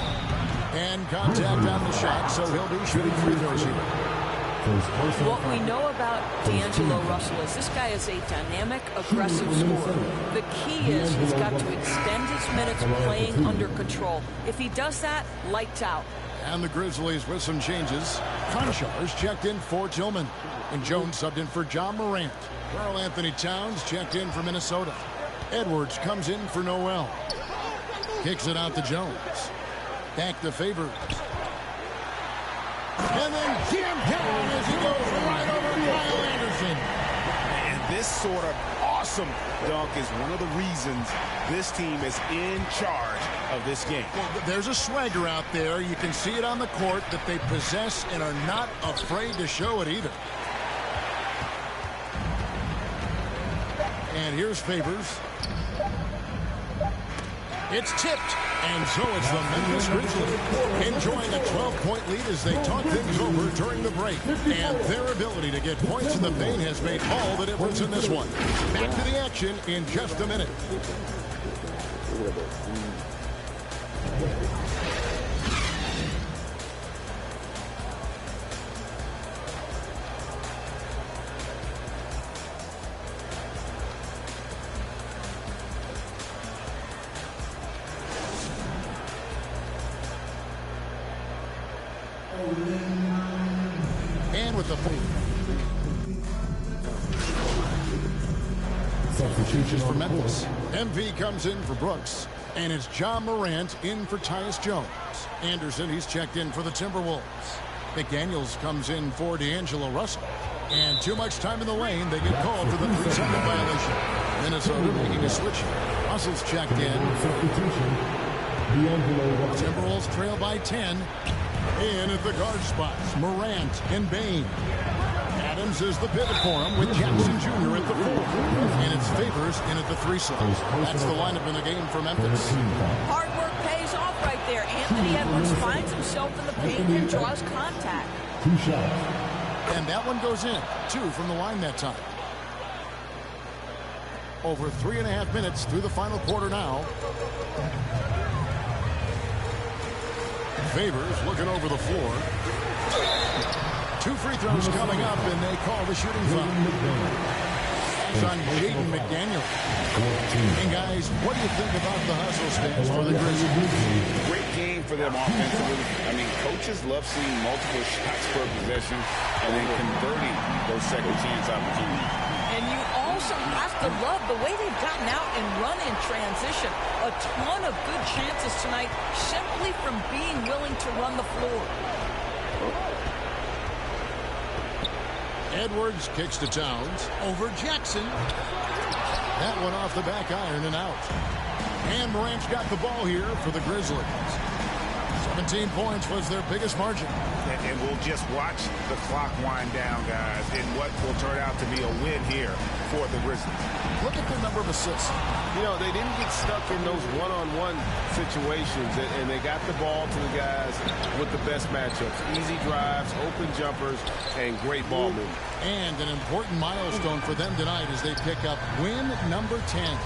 And contact on the shot, so he'll be shooting free throws here. What we know about D'Angelo Russell is this guy is a dynamic, aggressive scorer. The key is he's got to extend his minutes playing under control. If he does that, lights out. And the Grizzlies with some changes. Conchars checked in for Tillman. And Jones subbed in for John Morant. Karl Anthony Towns checked in for Minnesota. Edwards comes in for Noel. Kicks it out to Jones. Back to Favors. And then jammed down as he goes right over Kyle Anderson. And this sort of awesome dunk is one of the reasons this team is in charge of this game. Well, there's a swagger out there. You can see it on the court that they possess and are not afraid to show it either. And here's Favors. It's tipped. And so it's the Memphis Grizzlies enjoying a 12-point lead as they talk things over during the break. And their ability to get points in the paint has made all the difference in this one. Back to the action in just a minute. And with the substitutions for Memphis. MV comes in for Brooks. And it's John Morant in for Tyus Jones. Anderson, he's checked in for the Timberwolves. McDaniels comes in for D'Angelo Russell. And too much time in the lane, they get called for the 3-second violation. Minnesota making a switch. Russell's checked in. Timberwolves trail by 10. In at the guard spots, Morant and Bain. Adams is the pivot for him with Jackson Jr. at the 4. And it's Favors in at the 3 slot. That's the lineup in the game for Memphis. Hard work pays off right there. Anthony Edwards finds himself in the paint and draws contact. 2 shots. And that one goes in. 2 from the line that time. Over 3.5 minutes through the final quarter now. Favors looking over the floor. 2 free throws coming up, and they call the shooting foul. It's on Jaden McDaniel. And guys, what do you think about the hustle stance for the Grizzlies? Great game for them offensively. I mean, coaches love seeing multiple shots per possession and then converting those second chance opportunities. And you also have to love the way they've gotten out and run in transition. A ton of good chances tonight simply from being willing to run the floor. Edwards kicks to Towns. Over Jackson. That one off the back iron and out. And Morant's got the ball here for the Grizzlies. 17 points was their biggest margin. And we'll just watch the clock wind down, guys, in what will turn out to be a win here for the Grizzlies. Look at the number of assists. You know, they didn't get stuck in those one-on-one situations, and they got the ball to the guys with the best matchups. Easy drives, open jumpers, and great ball movement. And an important milestone for them tonight as they pick up win number 10.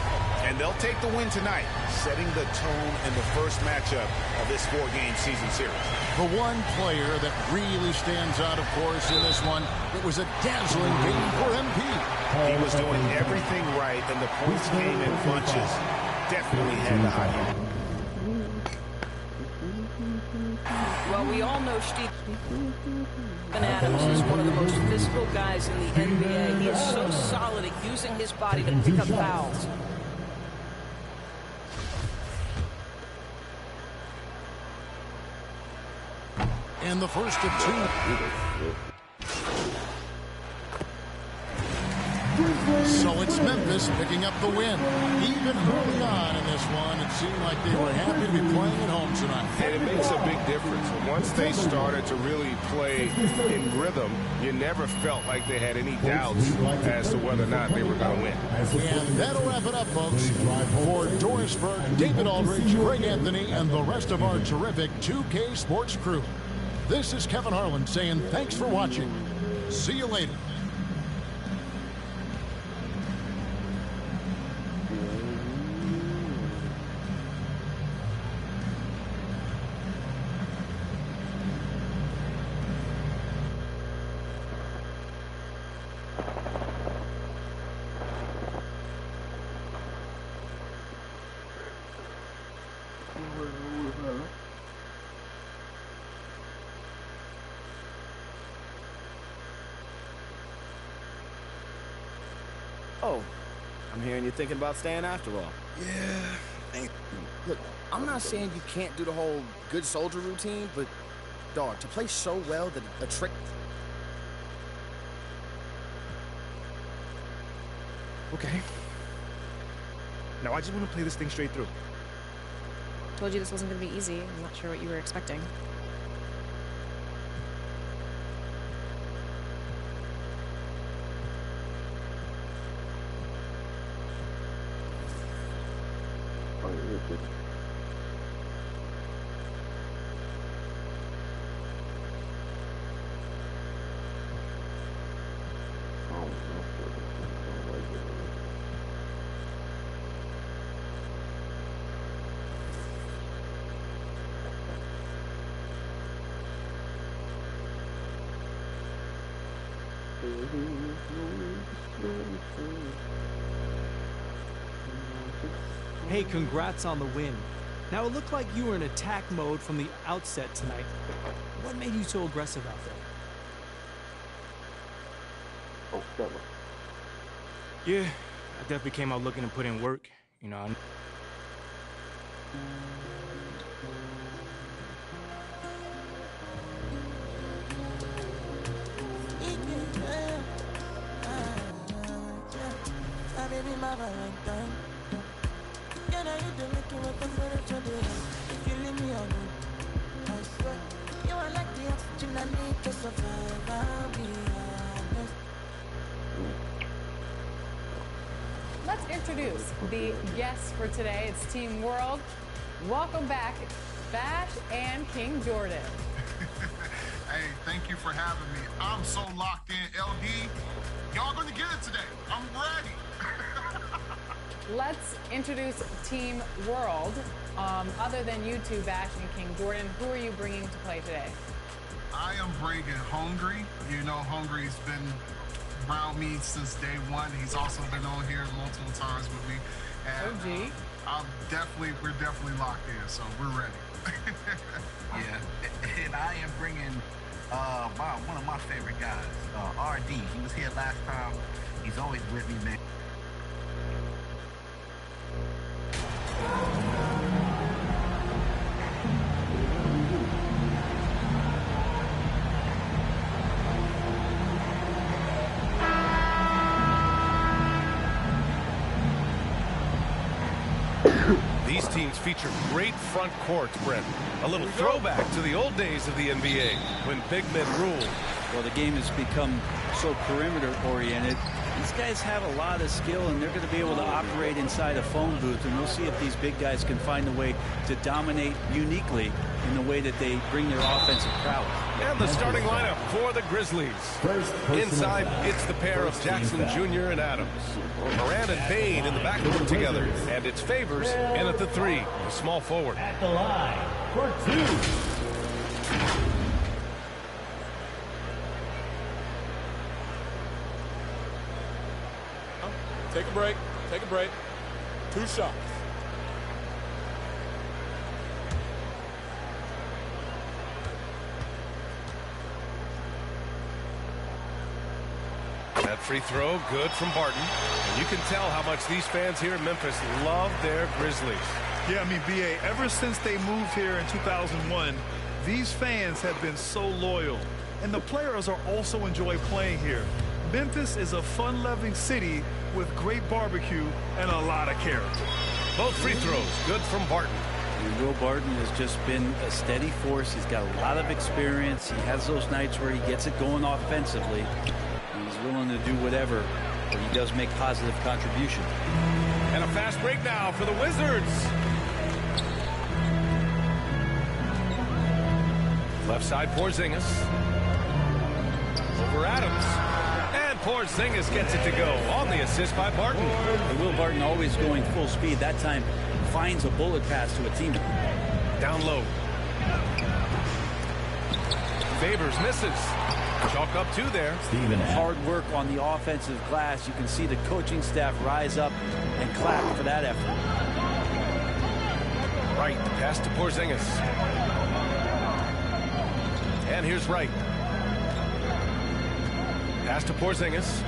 And they'll take the win tonight, setting the tone in the first matchup of this 4-game season series. The one player that really stands out, of course, in this one, it was a dazzling game for MP. He was doing everything right, and the points came in bunches. Definitely had the hot hand. Well, we all know Steven Adams is one of the most physical guys in the NBA. He is so solid at using his body to pick up fouls. And the first of 2. So it's Memphis picking up the win. Even early on in this one, it seemed like they were happy to be playing at home tonight. And it makes a big difference. Once they started to really play in rhythm, you never felt like they had any doubts as to whether or not they were going to win. And that'll wrap it up, folks. For Doris Burke, David Aldridge, Greg Anthony, and the rest of our terrific 2K Sports crew. This is Kevin Harlan saying thanks for watching. See you later. Oh, I'm hearing you're thinking about staying after all. Yeah. Look, I'm not saying you can't do the whole good soldier routine, but, dog, to play so well that a trick... Okay. Now, I just want to play this thing straight through. Told you this wasn't going to be easy. I'm not sure what you were expecting. Hey, congrats on the win. Now, it looked like you were in attack mode from the outset tonight. What made you so aggressive out there? Yeah, I definitely came out looking to put in work. You know, Let's introduce the guests for today. It's Team World. Welcome back, Bash and King Jordan. Hey, thank you for having me. I'm so locked in, LD. Y'all gonna get it today. I'm ready. Let's introduce Team World. Other than you two, Bash and King Jordan, who are you bringing to play today? I am bringing Hungry. You know, Hungry's been around me since day one. He's also been on here multiple times with me. And, OG. we're definitely locked in, so we're ready. Yeah, and I am bringing one of my favorite guys, RD. He was here last time. He's always with me, man. These teams feature great front courts, Brent. A little throwback to the old days of the NBA when big men ruled. Well, the game has become so perimeter-oriented. These guys have a lot of skill, and they're going to be able to operate inside a phone booth, and we'll see if these big guys can find a way to dominate uniquely in the way that they bring their offensive prowess. And the starting lineup for the Grizzlies. Inside, it's the pair of Jackson Jr. and Adams. Moran and Bain in the backcourt together. And it's Favors in at the three, the small forward. At the line for two. Take a break. Take a break. 2 shots. That free throw, good from Barton. And you can tell how much these fans here in Memphis love their Grizzlies. Yeah, I mean, BA, ever since they moved here in 2001, these fans have been so loyal. And the players are also enjoy playing here. Memphis is a fun-loving city with great barbecue and a lot of character. Both free throws, good from Barton. And Will Barton has just been a steady force. He's got a lot of experience. He has those nights where he gets it going offensively. He's willing to do whatever, but he does make positive contributions. And a fast break now for the Wizards. Left side, Porzingis. Over Adams. And Porzingis gets it to go on the assist by Barton. And Will Barton always going full speed. That time finds a bullet pass to a teammate. Down low. Favors misses. Chalk up 2 there. Hard work on the offensive glass. You can see the coaching staff rise up and clap for that effort. Wright, pass to Porzingis. And here's Wright. Pass to Porzingis.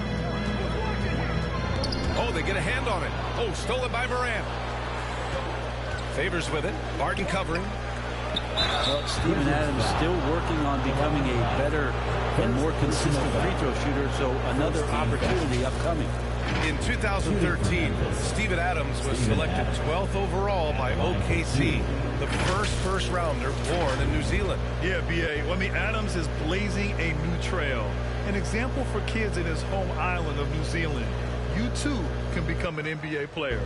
Oh, they get a hand on it. Oh, stolen by Moran. Favors with it. Barton covering. Well, Steven Adams still working on becoming a better and more consistent free throw shooter, so another opportunity upcoming. In 2013, Steven Adams was selected 12th overall by OKC, the first rounder born in New Zealand. Yeah, BA. Well, I mean, Adams is blazing a new trail. An example for kids in his home island of New Zealand. You too can become an NBA player.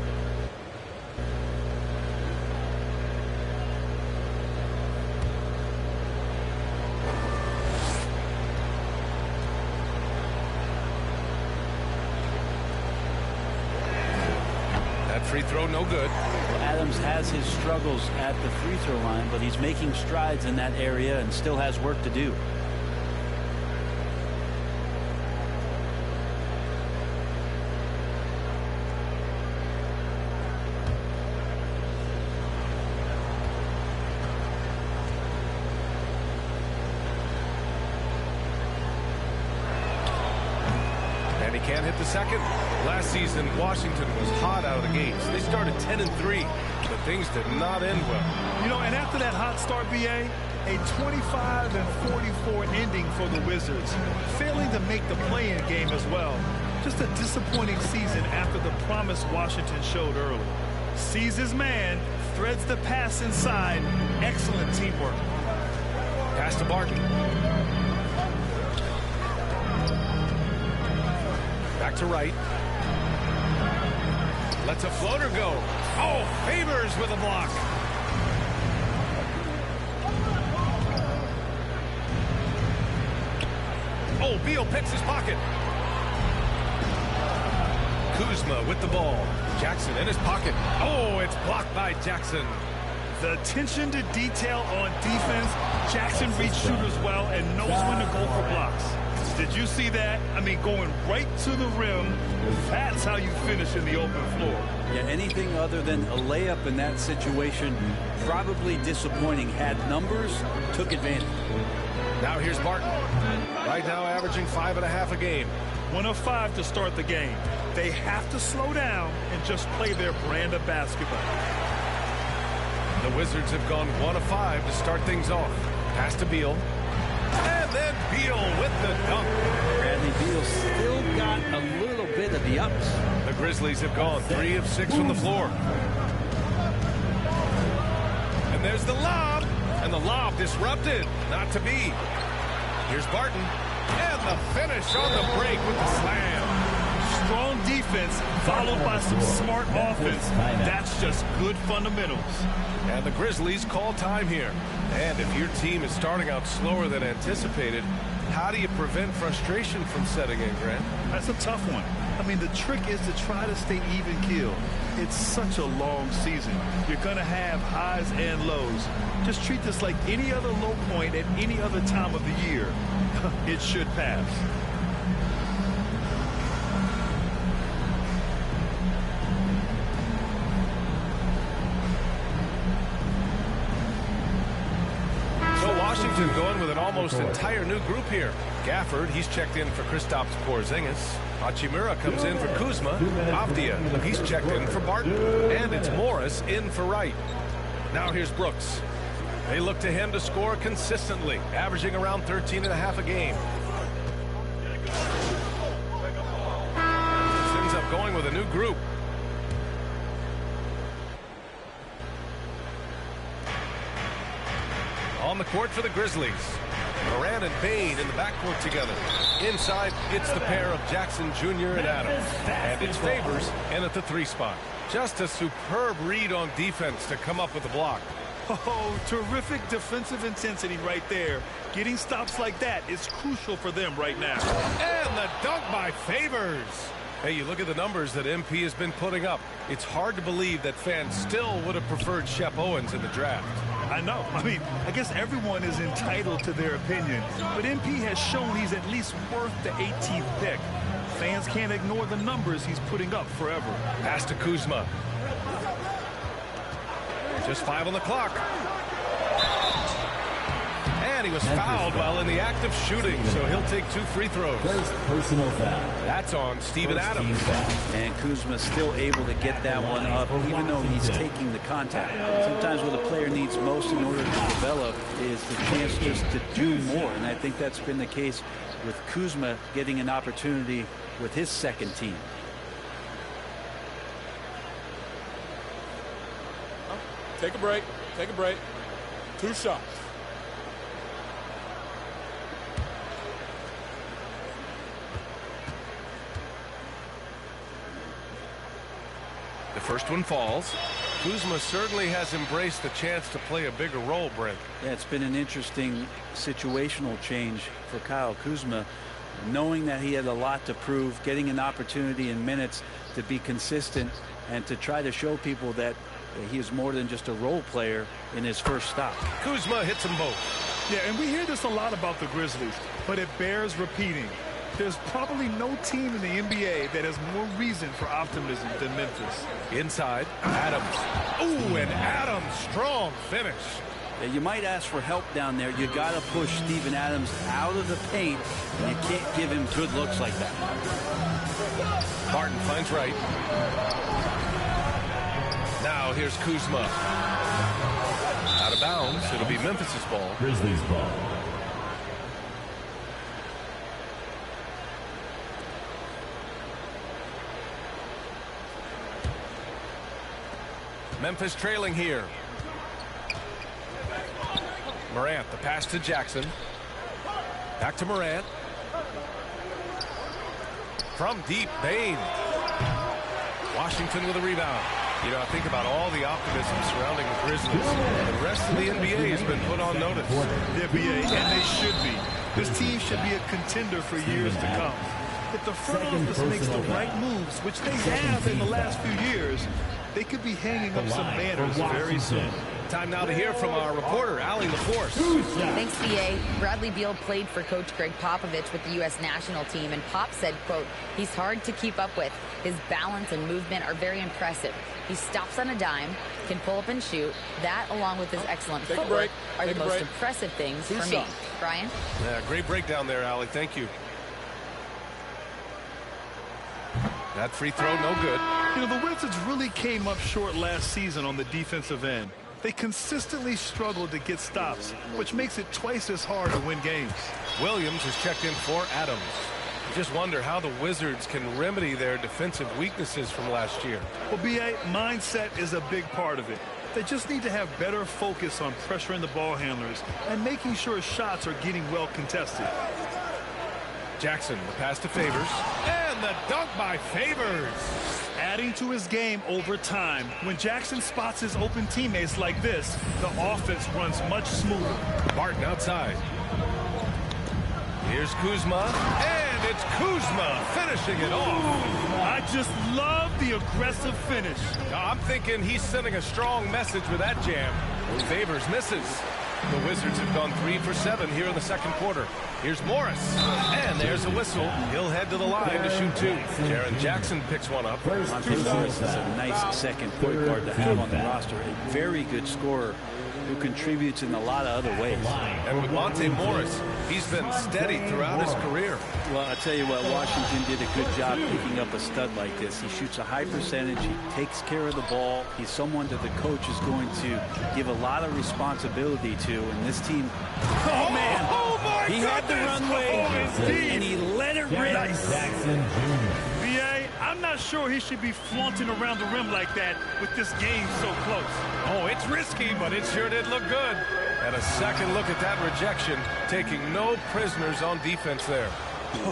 Free throw, no good. Well, Adams has his struggles at the free throw line, but he's making strides in that area and still has work to do. And he can't hit the second. Last season, Washington was hot out of the gates. They started 10-3, but things did not end well. You know, and after that hot start, BA, a 25-44 ending for the Wizards, failing to make the play-in game as well. Just a disappointing season after the promise Washington showed early. Sees his man, threads the pass inside. Excellent teamwork. Pass to Barton. Back to Wright. Lets a floater go. Oh, Favors with a block. Oh, Beal picks his pocket. Kuzma with the ball. Jackson in his pocket. Oh, it's blocked by Jackson. The attention to detail on defense. Jackson reads shooters well and knows when to go for blocks. Did you see that? I mean, going right to the rim. That's how you finish in the open floor. Yeah, anything other than a layup in that situation, probably disappointing. Had numbers, took advantage. Now here's Barton. Right now averaging 5.5 a game. 1 of 5 to start the game. They have to slow down and just play their brand of basketball. The Wizards have gone 1 of 5 to start things off. Pass to Beal. And then Beal with the dunk. Bradley Beal still got a little bit of the ups. The Grizzlies have gone 3 of 6 from the floor. And there's the lob. And the lob disrupted. Not to be. Here's Barton. And the finish on the break with the slam. Strong defense followed by some smart offense. That's just good fundamentals. And the Grizzlies call time here. And if your team is starting out slower than anticipated, how do you prevent frustration from setting in, Grant? That's a tough one. I mean, the trick is to try to stay even-keeled. It's such a long season. You're going to have highs and lows. Just treat this like any other low point at any other time of the year. It should pass. Washington going with an almost entire new group here. Gafford, he's checked in for Kristaps Porzingis. Hachimura comes in for Kuzma. Avdia, he's checked in for Barton. And it's Morris in for Wright. Now here's Brooks. They look to him to score consistently, averaging around 13.5 a game. This ends up going with a new group. On the court for the Grizzlies. Moran and Bain in the backcourt together. Inside, it's the pair of Jackson Jr. and Adams. And it's Favors in at the 3 spot. Just a superb read on defense to come up with the block. Oh, terrific defensive intensity right there. Getting stops like that is crucial for them right now. And the dunk by Favors. Hey, you look at the numbers that MP has been putting up. It's hard to believe that fans still would have preferred Shep Owens in the draft. I know. I mean, I guess everyone is entitled to their opinion. But MP has shown he's at least worth the 18th pick. Fans can't ignore the numbers he's putting up forever. Pass to Kuzma. Just 5 on the clock. And he was fouled while in the act of shooting, so he'll take 2 free throws. First personal foul. That's on Steven Adams. And Kuzma's still able to get that one up, even though he's taking the contact. Sometimes what a player needs most in order to develop is the chance just to do more. And I think that's been the case with Kuzma getting an opportunity with his second team. Take a break. Take a break. 2 shots. The first one falls. Kuzma certainly has embraced the chance to play a bigger role, Brent. Yeah, it's been an interesting situational change for Kyle Kuzma, knowing that he had a lot to prove, getting an opportunity in minutes to be consistent and to try to show people that he is more than just a role player in his first stop. Kuzma hits them both. Yeah, and we hear this a lot about the Grizzlies, but it bears repeating. There's probably no team in the NBA that has more reason for optimism than Memphis. Inside, Adams. Ooh, and Adams, strong finish. Yeah, you might ask for help down there. You got to push Steven Adams out of the paint. You can't give him good looks like that. Barton finds Wright. Now here's Kuzma. Out of bounds. It'll be Memphis's ball. Grizzlies ball. Memphis trailing here. Morant, the pass to Jackson. Back to Morant. From deep, Bain. Washington with a rebound. You know, I think about all the optimism surrounding the Grizzlies. The rest of the NBA has been put on notice. The NBA, and they should be. This team should be a contender for years to come. If the front office makes the right moves, which they have in the last few years, they could be hanging up some banners very soon. Time now to hear from our reporter, Allie LaForce. Thanks, B.A. Bradley Beal played for Coach Greg Popovich with the U.S. national team, and Pop said, quote, he's hard to keep up with. His balance and movement are very impressive. He stops on a dime, can pull up and shoot. That, along with his excellent footwork, are the most impressive things for me. Brian? Yeah, great breakdown there, Allie. Thank you. That free throw, no good. You know, the Wizards really came up short last season on the defensive end. They consistently struggled to get stops, which makes it twice as hard to win games. Williams has checked in for Adams. Just wonder how the Wizards can remedy their defensive weaknesses from last year. Well, B.A., mindset is a big part of it. They just need to have better focus on pressuring the ball handlers and making sure shots are getting well contested. Jackson, the pass to Favors, and the dunk by Favors. Adding to his game over time. When Jackson spots his open teammates like this, the offense runs much smoother. Barton outside. Here's Kuzma, and it's Kuzma finishing it off. I just love the aggressive finish. I'm thinking he's sending a strong message with that jam. Favors misses. The Wizards have gone 3 for 7 here in the second quarter. Here's Morris, and there's a whistle. He'll head to the line to shoot 2. Jaren Jackson picks one up. Monte Morris is a nice second point guard to have on the roster. A very good scorer who contributes in a lot of other ways. And with Monte Morris, he's been steady throughout his career. Well, I'll tell you what, Washington did a good job picking up a stud like this. He shoots a high percentage. He takes care of the ball. He's someone that the coach is going to give a lot of responsibility to. And this team, oh man, he had the runway, and he let it rip. Jackson Jr. B.A., I'm not sure he should be flaunting around the rim like that with this game so close. Oh, it's risky, but it sure did look good. And a second look at that rejection, taking no prisoners on defense there.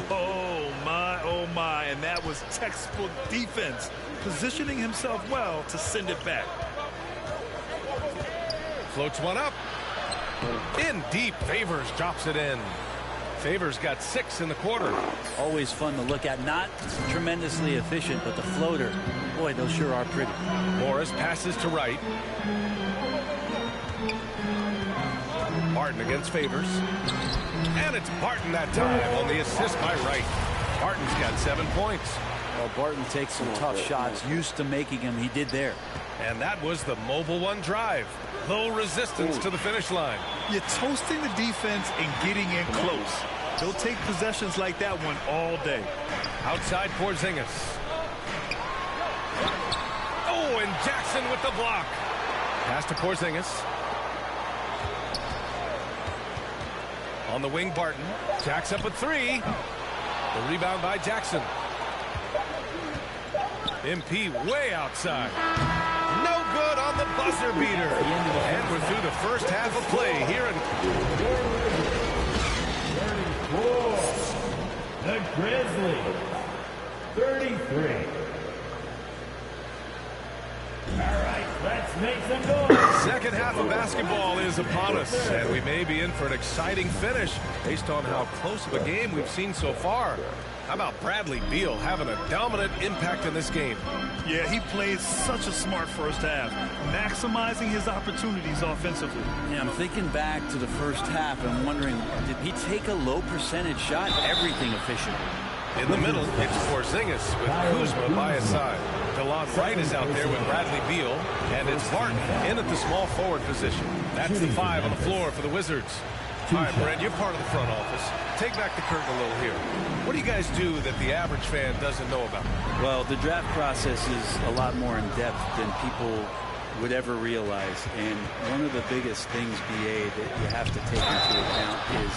Oh my, and that was textbook defense, positioning himself well to send it back. Floats one up. In deep, Favors drops it in. Favors got 6 in the quarter. Always fun to look at. Not tremendously efficient, but the floater, boy, those sure are pretty. Morris passes to Wright. Barton against Favors. And it's Barton that time on the assist by Wright. Barton's got 7 points. Well, Barton takes some tough shots, used to making them. He did there. And that was the mobile one drive. Low resistance to the finish line. You're toasting the defense and getting in close. They'll take possessions like that one all day. Outside Porzingis. Oh, and Jackson with the block. Pass to Porzingis. On the wing, Barton. Jacks up with 3. The rebound by Jackson. MP way outside. No good on the buzzer beater. And we're through the first half of play here in... The Grizzlies, 33. All right, let's make some noise. Second half of basketball is upon us, and we may be in for an exciting finish based on how close of a game we've seen so far. How about Bradley Beal having a dominant impact in this game? Yeah, he played such a smart first half, maximizing his opportunities offensively. Yeah, I'm thinking back to the first half and wondering, did he take a low percentage shot? Everything efficient. In the middle, it's Porzingis with Kuzma by his side. DeLon Wright is out there with Bradley Beal, and it's Barton in at the small forward position. That's the 5 on the floor for the Wizards. All right, Brent, you're part of the front office. Take back the curtain a little here. What do you guys do that the average fan doesn't know about? Well, the draft process is a lot more in depth than people would ever realize. And one of the biggest things, BA, that you have to take into account is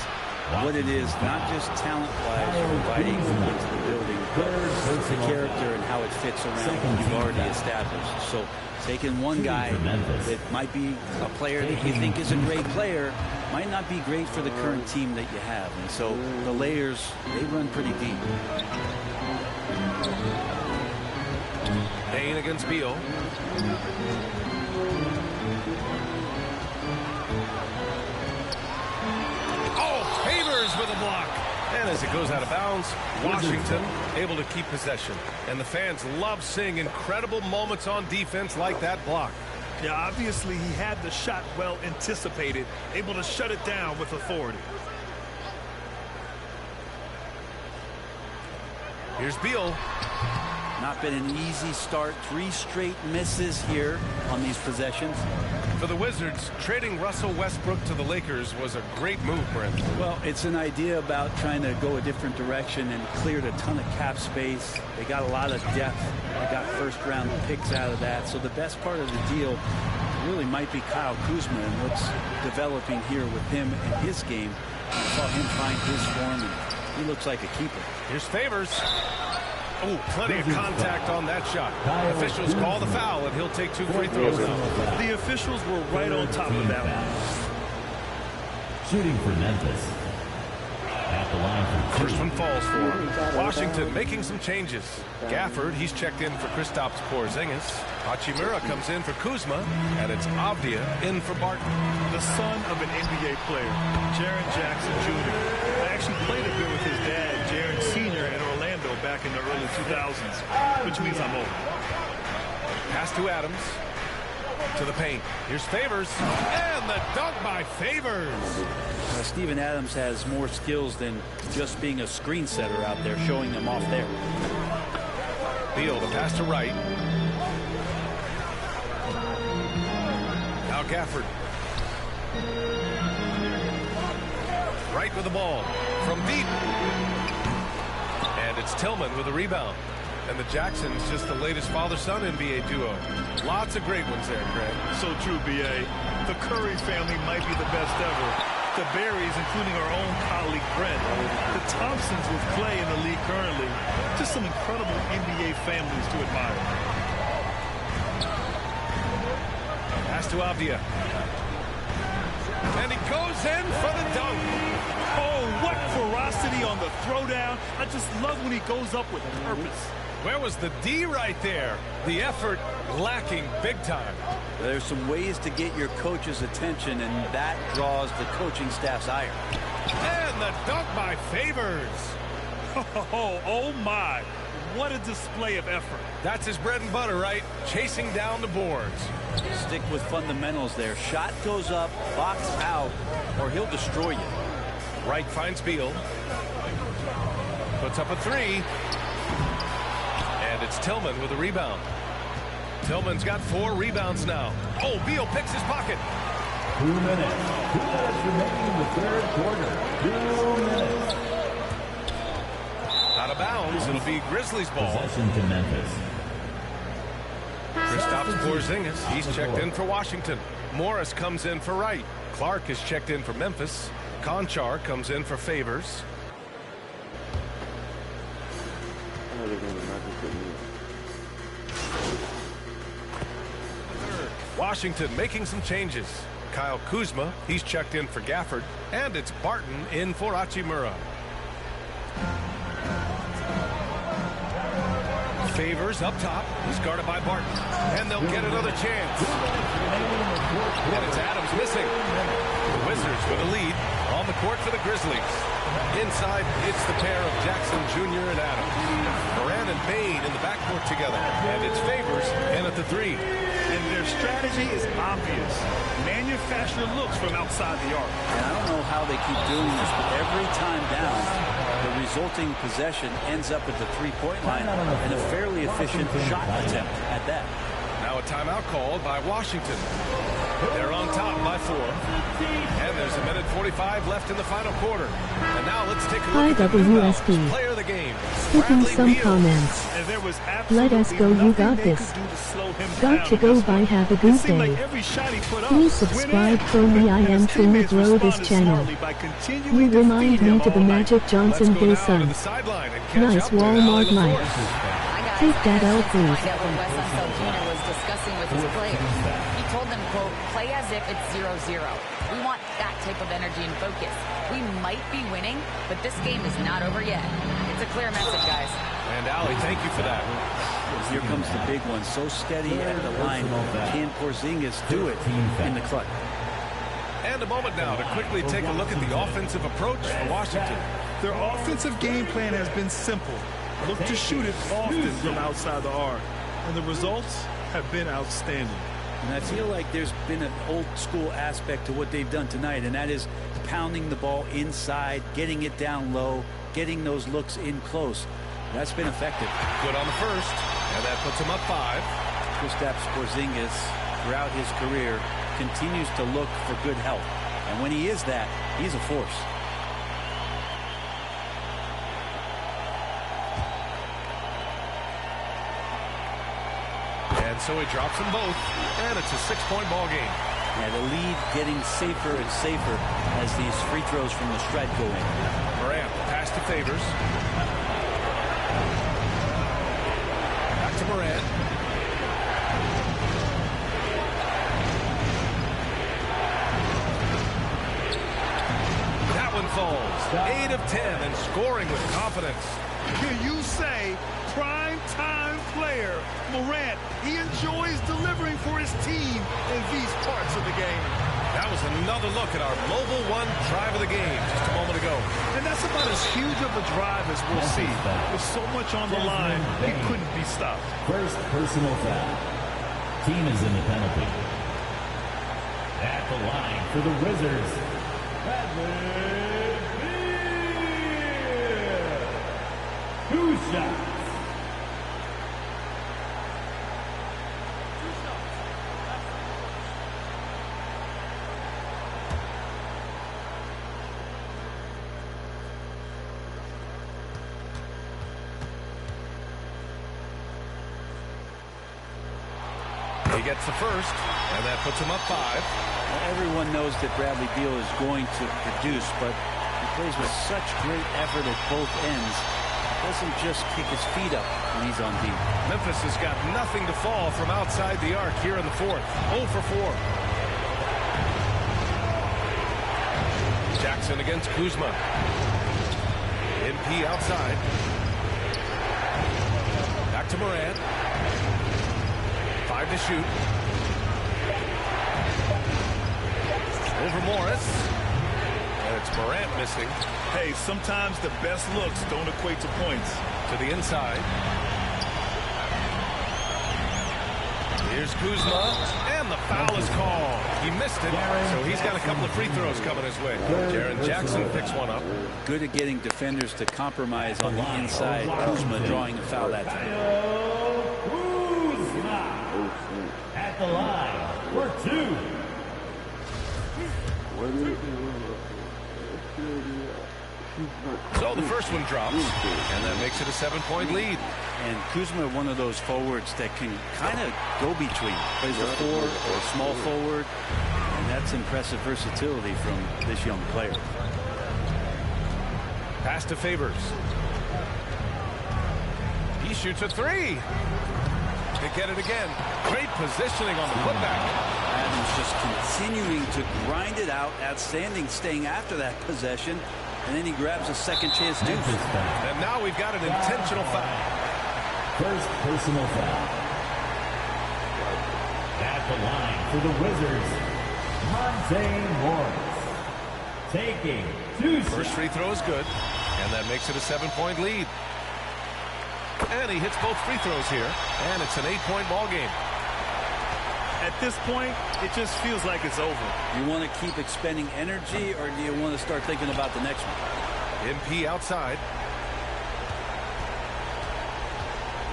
what it is, not just talent-wise or inviting them into the building, but the character and how it fits around what you've already established. So taking one guy that might be a player that you think is a great player might not be great for the current team that you have. And so the layers, they run pretty deep. Payne against Beal. Oh, Favors with a block. And as it goes out of bounds, Washington able to keep possession. And the fans love seeing incredible moments on defense like that block. Yeah, obviously he had the shot well anticipated, able to shut it down with authority. Here's Beal. Not been an easy start. 3 straight misses here on these possessions. For the Wizards, trading Russell Westbrook to the Lakers was a great move, Brent. Well, it's an idea about trying to go a different direction and cleared a ton of cap space. They got a lot of depth. They got first-round picks out of that. So the best part of the deal really might be Kyle Kuzma and what's developing here with him and his game. I saw him find his form, and he looks like a keeper. Here's Favors. Oh, plenty of contact on that shot. Officials call the foul, and he'll take 2 free throws now. The officials were right on top of that one. Shooting for Memphis. At the line for 2. First one falls for him. Washington making some changes. Gafford, he's checked in for Kristaps Porzingis. Hachimura comes in for Kuzma, and it's Avdia in for Barton. The son of an NBA player, Jaren Jackson Jr. I actually played a bit with his dad, Jaren Sr. in Orlando back in the early 2000s, which means I'm old. Pass to Adams. To the paint. Here's Favors. And the dunk by Favors. Steven Adams has more skills than just being a screen setter out there, showing them off there. Beal, the pass to Wright. Now Gafford. Wright with the ball from deep. And it's Tillman with a rebound. And the Jacksons just the latest father-son NBA duo. Lots of great ones there, Greg. So true, B.A. The Curry family might be the best ever. The Berries, including our own colleague Brent. The Thompsons with Clay in the league currently. Just some incredible NBA families to admire. Pass to Avdia. And he goes in for the dunk. Oh, what ferocity on the throwdown. I just love when he goes up with purpose. Where was the D right there? The effort lacking big time. There's some ways to get your coach's attention, and that draws the coaching staff's ire. And the dunk by Favors. Oh my. What a display of effort. That's his bread and butter, right? Chasing down the boards. Stick with fundamentals there. Shot goes up, box out, or he'll destroy you. Wright finds Beal. Puts up a 3. And it's Tillman with a rebound. Tillman's got 4 rebounds now. Oh, Beal picks his pocket. 2 minutes. 2 minutes remaining in the third quarter. 2 minutes. Out of bounds. It'll be Grizzlies ball. Possession to Memphis. Kristaps Porzingis. He's checked in for Washington. Morris comes in for Wright. Clark is checked in for Memphis. Conchar comes in for Favors. Washington making some changes. Kyle Kuzma, he's checked in for Gafford. And it's Barton in for Hachimura. Favors up top. He's guarded by Barton. And they'll get another chance. And it's Adams missing. The Wizards with a lead on the court for the Grizzlies. Inside, it's the pair of Jackson Jr. and Adams. Moran and Bain in the backcourt together. And it's Favors in at the 3. And their strategy is obvious. Manufacture looks from outside the arc. And I don't know how they keep doing this, but every time down, the resulting possession ends up at the 3-point line and a fairly efficient shot attempt at that. Now a timeout called by Washington. They're on top by 4. And there's a minute 45 left in the final quarter. And now let's take a look at the WSB. player of the game. Skipping some comments. Let us go, you got this. Got to go, bye, have a good day. Please subscribe for me, I am trying to grow this channel. You remind me to the Magic Johnson Gay son. Nice Walmart life. Take that out, please. Was discussing with his players. He told them, quote, play as if it's 0-0. We want that type of energy and focus. We might be winning, but this game is not over yet. It's a clear message, guys. And Allie, thank you for that. Here comes the big one. So steady at the line. Can Porzingis do it in the clutch? And a moment now to quickly take a look at the offensive approach for Washington. Their offensive game plan has been simple. Look to shoot it often from outside the arc. And the results have been outstanding. And I feel like there's been an old school aspect to what they've done tonight, and that is pounding the ball inside, getting it down low, getting those looks in close. That's been effective. Good on the first, and that puts him up 5. Kristaps Porzingis, throughout his career, continues to look for good health. And when he is that, he's a force. And so he drops them both, and it's a 6-point ball game. And the lead getting safer and safer as these free throws from the stripe go in. Morant, pass to Favors. Back to Morant. That one falls. 8 of 10 and scoring with confidence. Can you say prime time player Morant? He enjoys delivering for his team in these parts of the game. That was another look at our Mobile One drive of the game just a moment ago. And that's about as huge of a drive as we'll see. With so much on the line, he couldn't be stopped. First personal foul. Team is in the penalty. At the line for the Wizards, Bradley Beal. 2 shots. He gets the first, and that puts him up 5. Well, everyone knows that Bradley Beal is going to produce, but he plays with such great effort at both ends. He doesn't just kick his feet up when he's on deep. Memphis has got nothing to fall from outside the arc here in the 4th. 0 for 4. Jackson against Kuzma. MP outside. Back to Morant. 5 to shoot. Over Morris. And it's Morant missing. Hey, sometimes the best looks don't equate to points. To the inside. Here's Kuzma. And the foul is called. He missed it, so he's got a couple of free throws coming his way. Jaren Jackson picks one up. Good at getting defenders to compromise on the inside. Kuzma drawing a foul that time. At the line for 2. So the first one drops, and that makes it a 7-point lead. And Kuzma, one of those forwards that can kind of go between. Plays a 4 or a small forward, and that's impressive versatility from this young player. Pass to Favors. He shoots a 3. To get it again. Great positioning on the putback. Adams just continuing to grind it out. Outstanding staying after that possession. And then he grabs a second chance deuce. And now we've got an intentional foul. First personal foul. At the line for the Wizards, Monte Morris. Taking 2 shots. First free throw is good. And that makes it a 7-point lead. And he hits both free throws here. And it's an 8-point ball game. At this point, it just feels like it's over. You want to keep expending energy, or do you want to start thinking about the next one? MP outside.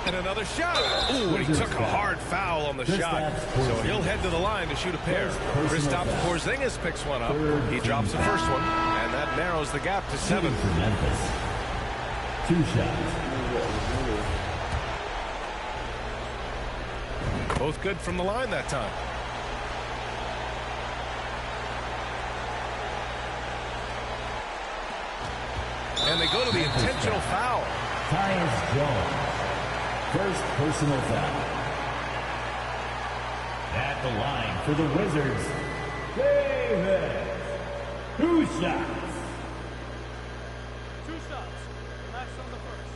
And another shot. Ooh, he took a hard foul on the shot. So he'll head to the line to shoot a pair. Kristaps Porzingis picks one up. He drops the first one. And that narrows the gap to 7. For Memphis. 2 shots. Both good from the line that time. And they go to the intentional foul. Tyus Jones. First personal foul. At the line for the Wizards, Davis. 2 shots. 2 shots. Max on the first.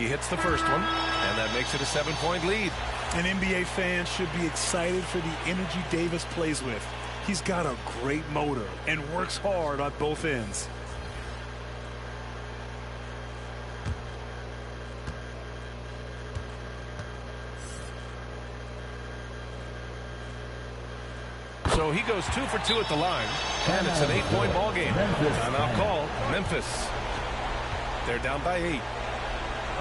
He hits the first one, and that makes it a 7-point lead. And NBA fans should be excited for the energy Davis plays with. He's got a great motor and works hard on both ends. So he goes 2 for 2 at the line, and it's an 8-point ball game. Timeout call, Memphis. They're down by 8.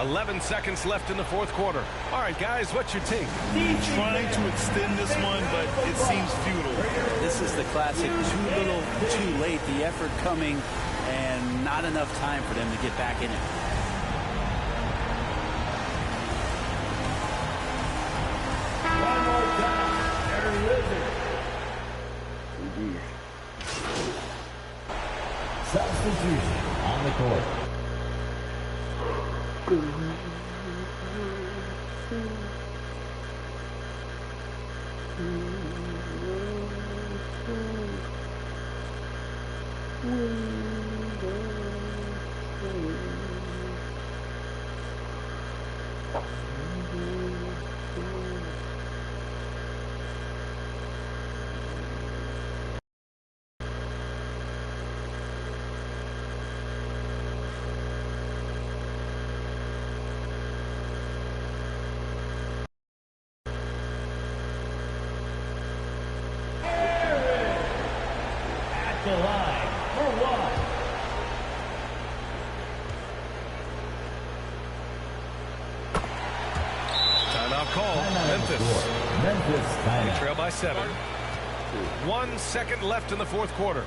11 seconds left in the fourth quarter. All right, guys, what's your take? Trying to extend this one, but it seems futile. This is the classic too little, too late. The effort coming and not enough time for them to get back in it. One more time. They're Wizards. Substitution on the court. The line for one. Timeout call, Memphis. They trail by 7. 1 second left in the fourth quarter.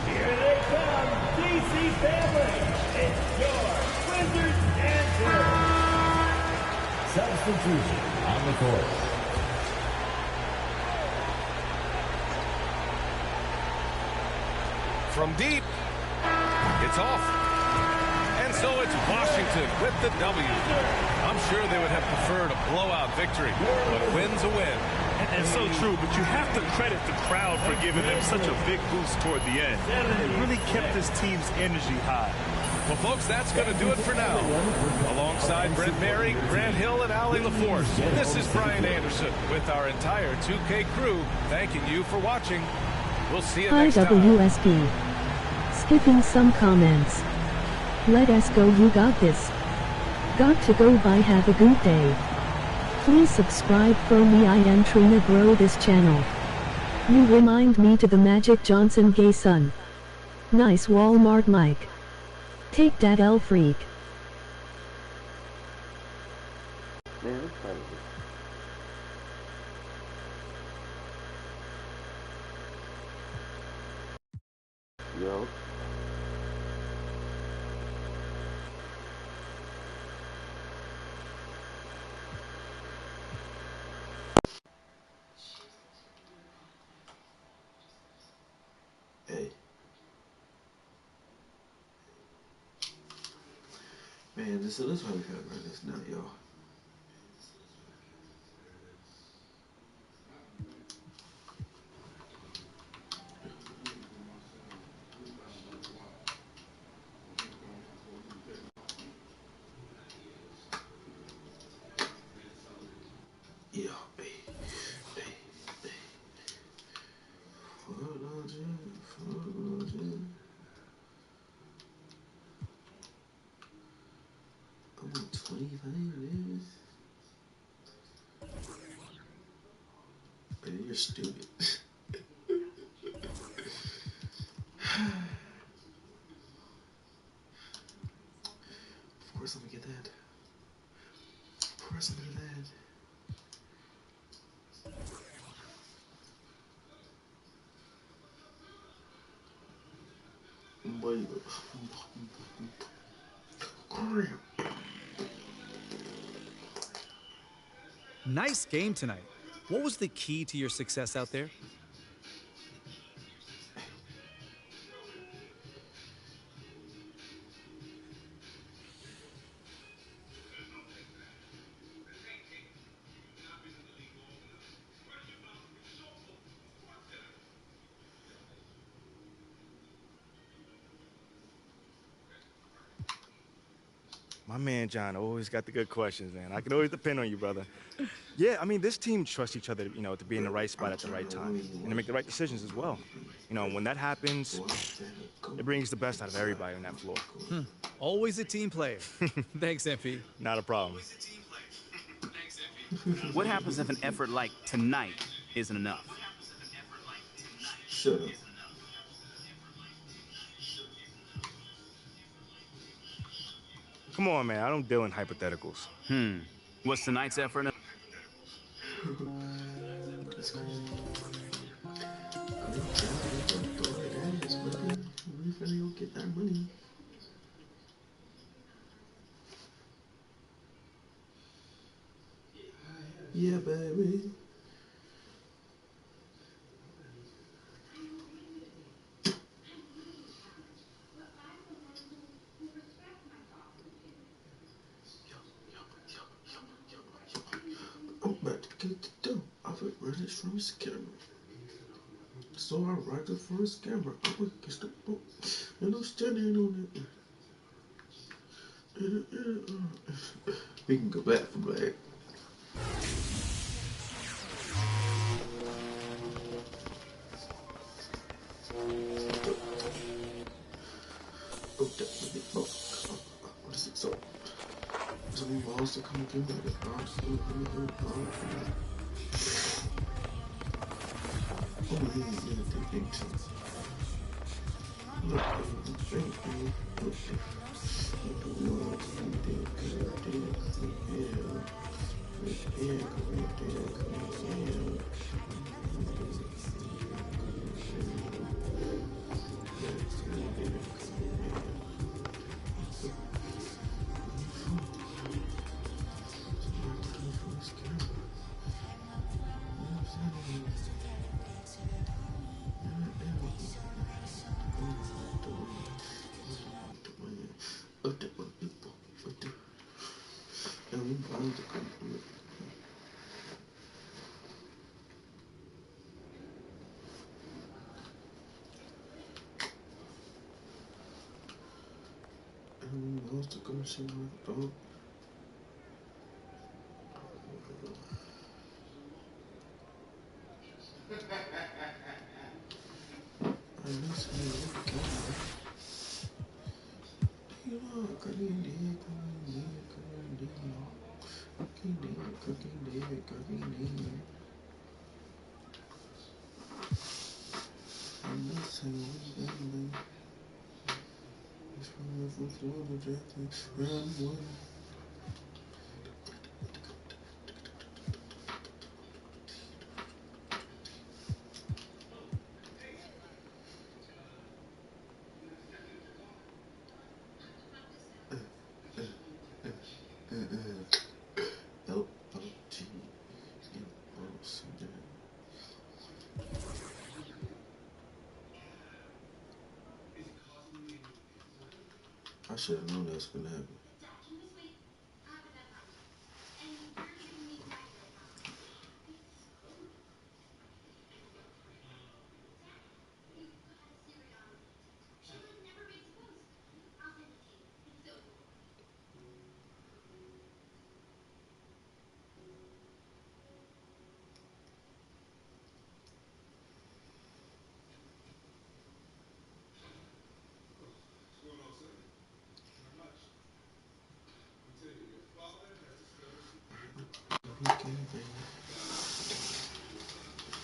Here they come, DC family. It's your Wizards answer. Substitution on the court. From deep, it's off. And so it's Washington with the W. I'm sure they would have preferred a blowout victory, but a win's a win. And so true, but you have to credit the crowd for giving them such a big boost toward the end. It really kept this team's energy high. Well, folks, that's going to do it for now. Alongside Brent Berry, Grant Hill, and Allie LaForce, this is Brian Anderson with our entire 2K crew thanking you for watching. We'll see you next time. IWSB. Skipping some comments. Let us go, you got this. Got to go, bye, have a good day. Please subscribe for me, I am trying to grow this channel. You remind me to the Magic Johnson gay son. Nice Walmart mic. Take that, L freak. Yo. Hey. Man, this is why we gotta run this now, y'all. Yeah, hey. I'm on 25 minutes. Man, you're stupid. Of course I'm gonna get that. Of course I'm gonna get that. Nice game tonight. What was the key to your success out there? My man John always got the good questions, man. I can always depend on you, brother. Yeah, I mean, this team trusts each other, to be in the right spot at the right time and to make the right decisions as well. When that happens, it brings the best out of everybody on that floor. Always a team player. Thanks, MP. Not a problem. What happens if an effort like tonight isn't enough? Shut up. Come on, man. I don't deal in hypotheticals. What's tonight's effort? That's crazy. We finna go get that money. Yeah, baby. I'm about to get the dough off it running from his camera. So I rocked it for his camera. I'm against the boat. And I'm standing on it. We can go back for black. Oh, definitely. Oh, what is it? So many balls to come through like an absolutely ball. Oh, yeah, they think so. Look, to come see my dog. I miss I should have known that was gonna happen.